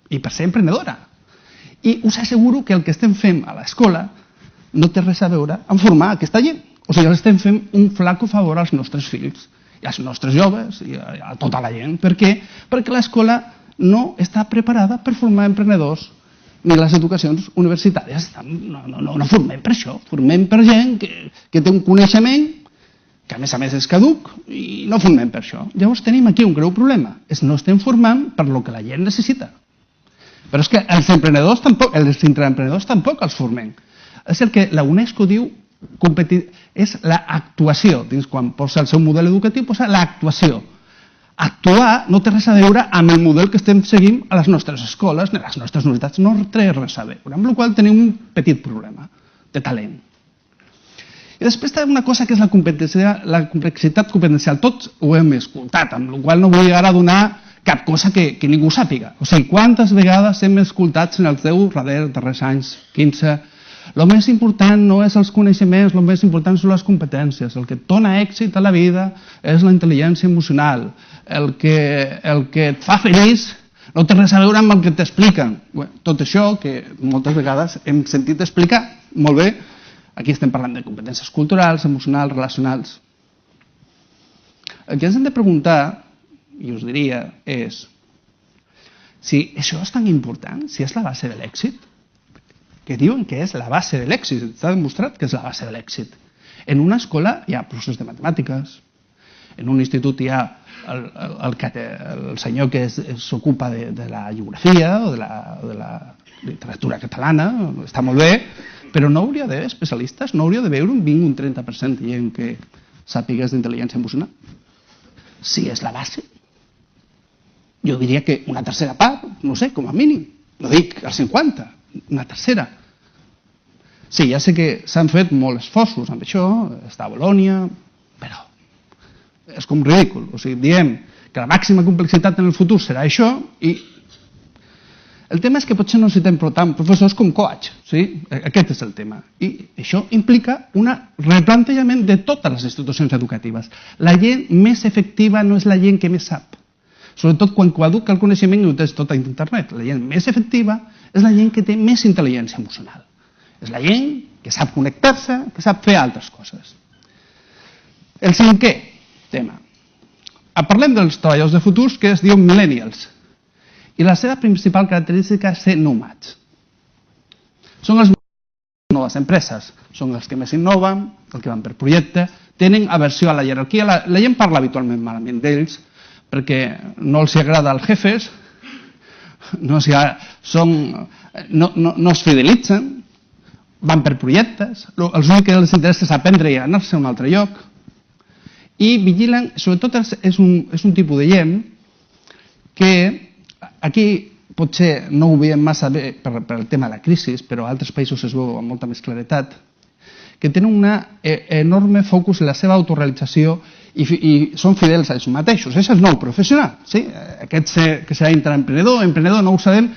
I per ser emprenedora. I us asseguro que el que estem fent a l'escola no té res a veure amb formar aquesta gent. O sigui, estem fent un flaco favor als nostres fills, i als nostres joves, i a tota la gent. Per què? Perquè l'escola no està preparada per formar emprenedors ni les educacions universitàries. No formem per això, formem per gent que té un coneixement que a més és caduc i no formem per això. Llavors tenim aquí un greu problema, no estem formant per lo que la gent necessita. Però és que els intraemprenedors tampoc els formem. És el que la UNESCO diu, és l'actuació, quan posa el seu model educatiu, posa l'actuació. Actuar no té res a veure amb el model que estem seguint a les nostres escoles, a les nostres universitats, no té res a veure, amb la qual cosa tenim un petit problema de talent. I després té una cosa que és la complexitat competencial. Tots ho hem escoltat, amb la qual cosa no vull ara donar cap cosa que ningú sàpiga. O sigui, quantes vegades hem escoltat en els 10 darrers anys, 15... El més important no és els coneixements, el més important són les competències. El que et dona èxit a la vida és la intel·ligència emocional. El que et fa feliç no té res a veure amb el que t'expliquen. Tot això que moltes vegades hem sentit explicar molt bé. Aquí estem parlant de competències culturals, emocionals, relacionals. El que ens hem de preguntar, i us diria, és si això és tan important, si és la base de l'èxit, que diuen que és la base de l'èxit, s'ha demostrat que és la base de l'èxit. En una escola hi ha professors de matemàtiques, en un institut hi ha el senyor que s'ocupa de la geografia o de la literatura catalana, està molt bé, però no hauria d'haver especialistes, no hauria d'haver un 20 o un 30% de gent que sàpigues d'intel·ligència emocional. Si és la base, jo diria que una tercera part, no sé, com a mínim, no dic el 50%, una tercera. Sí, ja sé que s'han fet molts esforços amb això, està a Bolònia, però és com ridícul. O sigui, diem que la màxima complexitat en el futur serà això i el tema és que potser no necessitem tant professors com coach. Sí? Aquest és el tema. I això implica un replantejament de totes les institucions educatives. La gent més efectiva no és la gent que més sap. Sobretot quan coeduca el coneixement i ho tens tot a internet. La gent més efectiva és la gent que té més intel·ligència emocional. És la gent que sap connectar-se, que sap fer altres coses. El cinquè tema. Parlem dels treballadors de futurs que es diuen millennials. I la seva principal característica és ser nòmades. Són els noves empreses, són els que més innoven, els que van per projecte, tenen aversió a la jerarquia. La gent parla habitualment malament d'ells perquè no els agrada els jefes, no es fidelitzen, van per projectes, els únic que els interessa és aprendre i anar-se a un altre lloc, i vigilen, sobretot és un tipus de gent que aquí potser no ho veiem massa bé per el tema de la crisi, però a altres països es veu amb molta més claretat, que tenen un enorme focus en la seva autorealització i són fidels a ells mateixos. És el nou professional. Sí? Aquest que serà intraemprenedor, emprenedor, no ho sabem.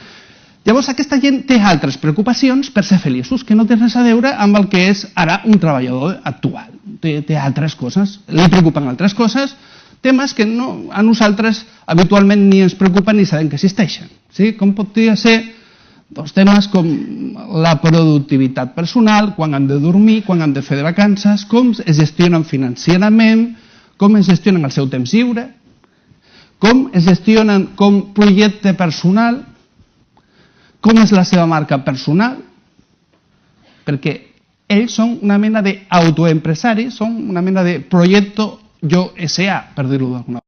Llavors aquesta gent té altres preocupacions per ser feliços, que no té res a veure amb el que és ara un treballador actual. Té altres coses, li preocupen altres coses, temes que a nosaltres habitualment ni ens preocupen ni sabem que existeixen. Sí? Com podria ser temes com la productivitat personal, quan han de dormir, quan han de fer de vacances, com es gestionen financerament, com es gestionen el seu temps lliure, com es gestionen com projecte personal, com és la seva marca personal, perquè ells són una mena d'autoempresaris, són una mena de projecte jo S.A., per dir-ho d'alguna manera.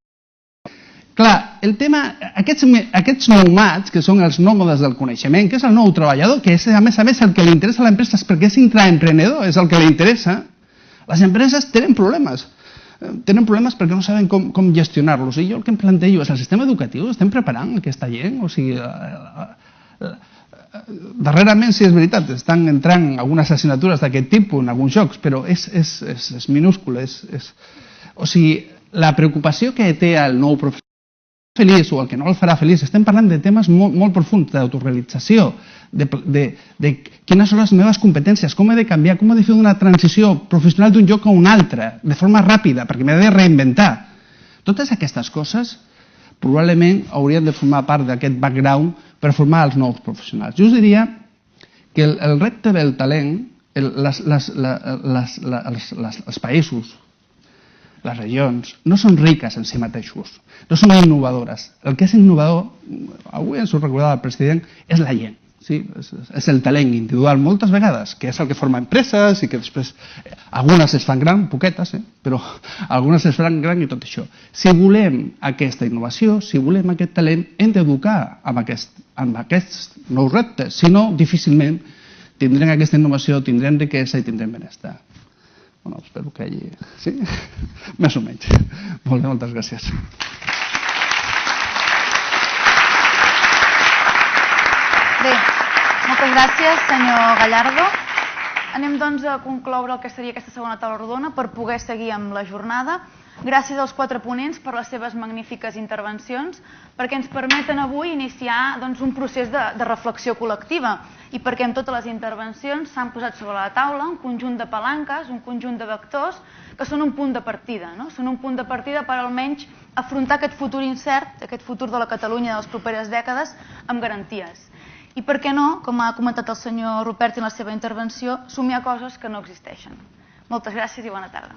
Clar, el tema, aquests nomats, que són els nòmades del coneixement, que és el nou treballador, que és a més el que li interessa a l'empresa, és perquè és intraemprenedor, és el que li interessa. Les empreses tenen problemes perquè no saben com gestionar-los. I jo el que em plantejo és el sistema educatiu, estem preparant aquesta gent, o sigui, darrerament, si és veritat, estan entrant algunes assignatures d'aquest tipus en alguns jocs, però és minúscul. O sigui, la preocupació que té el nou professor feliç o el que no el farà feliç, estem parlant de temes molt profuns d'autorealització, de quines són les meves competències, com he de canviar, com he de fer una transició professional d'un lloc a un altre, de forma ràpida, perquè m'he de reinventar. Totes aquestes coses probablement haurien de formar part d'aquest background per formar els nous professionals. Jo us diria que el repte del talent, els països, les regions, no són riques en si mateixos, no són innovadores. El que és innovador, avui ens ho recordava el president, és la gent. Sí, és el talent individual moltes vegades, que és el que forma empreses i que després algunes es fan gran, poquetes, però algunes es fan gran i tot això. Si volem aquesta innovació, si volem aquest talent, hem d'educar amb aquests nous reptes, si no, difícilment tindrem aquesta innovació, tindrem riquesa i tindrem benestar. Bueno, espero que hagi... Sí? Més o menys. Molt bé, moltes gràcies. Bé, moltes gràcies, senyor Gallardo. Anem doncs a concloure el que seria aquesta segona taula rodona per poder seguir amb la jornada. Gràcies als 4 ponents per les seves magnífiques intervencions, perquè ens permeten avui iniciar un procés de reflexió col·lectiva i perquè en totes les intervencions s'han posat sobre la taula un conjunt de palanques, un conjunt de vectors que són un punt de partida. Són un punt de partida per almenys afrontar aquest futur incert, aquest futur de la Catalunya de les properes dècades amb garanties. I per què no, com ha comentat el senyor Ruperti en la seva intervenció, somiar coses que no existeixen. Moltes gràcies i bona tarda.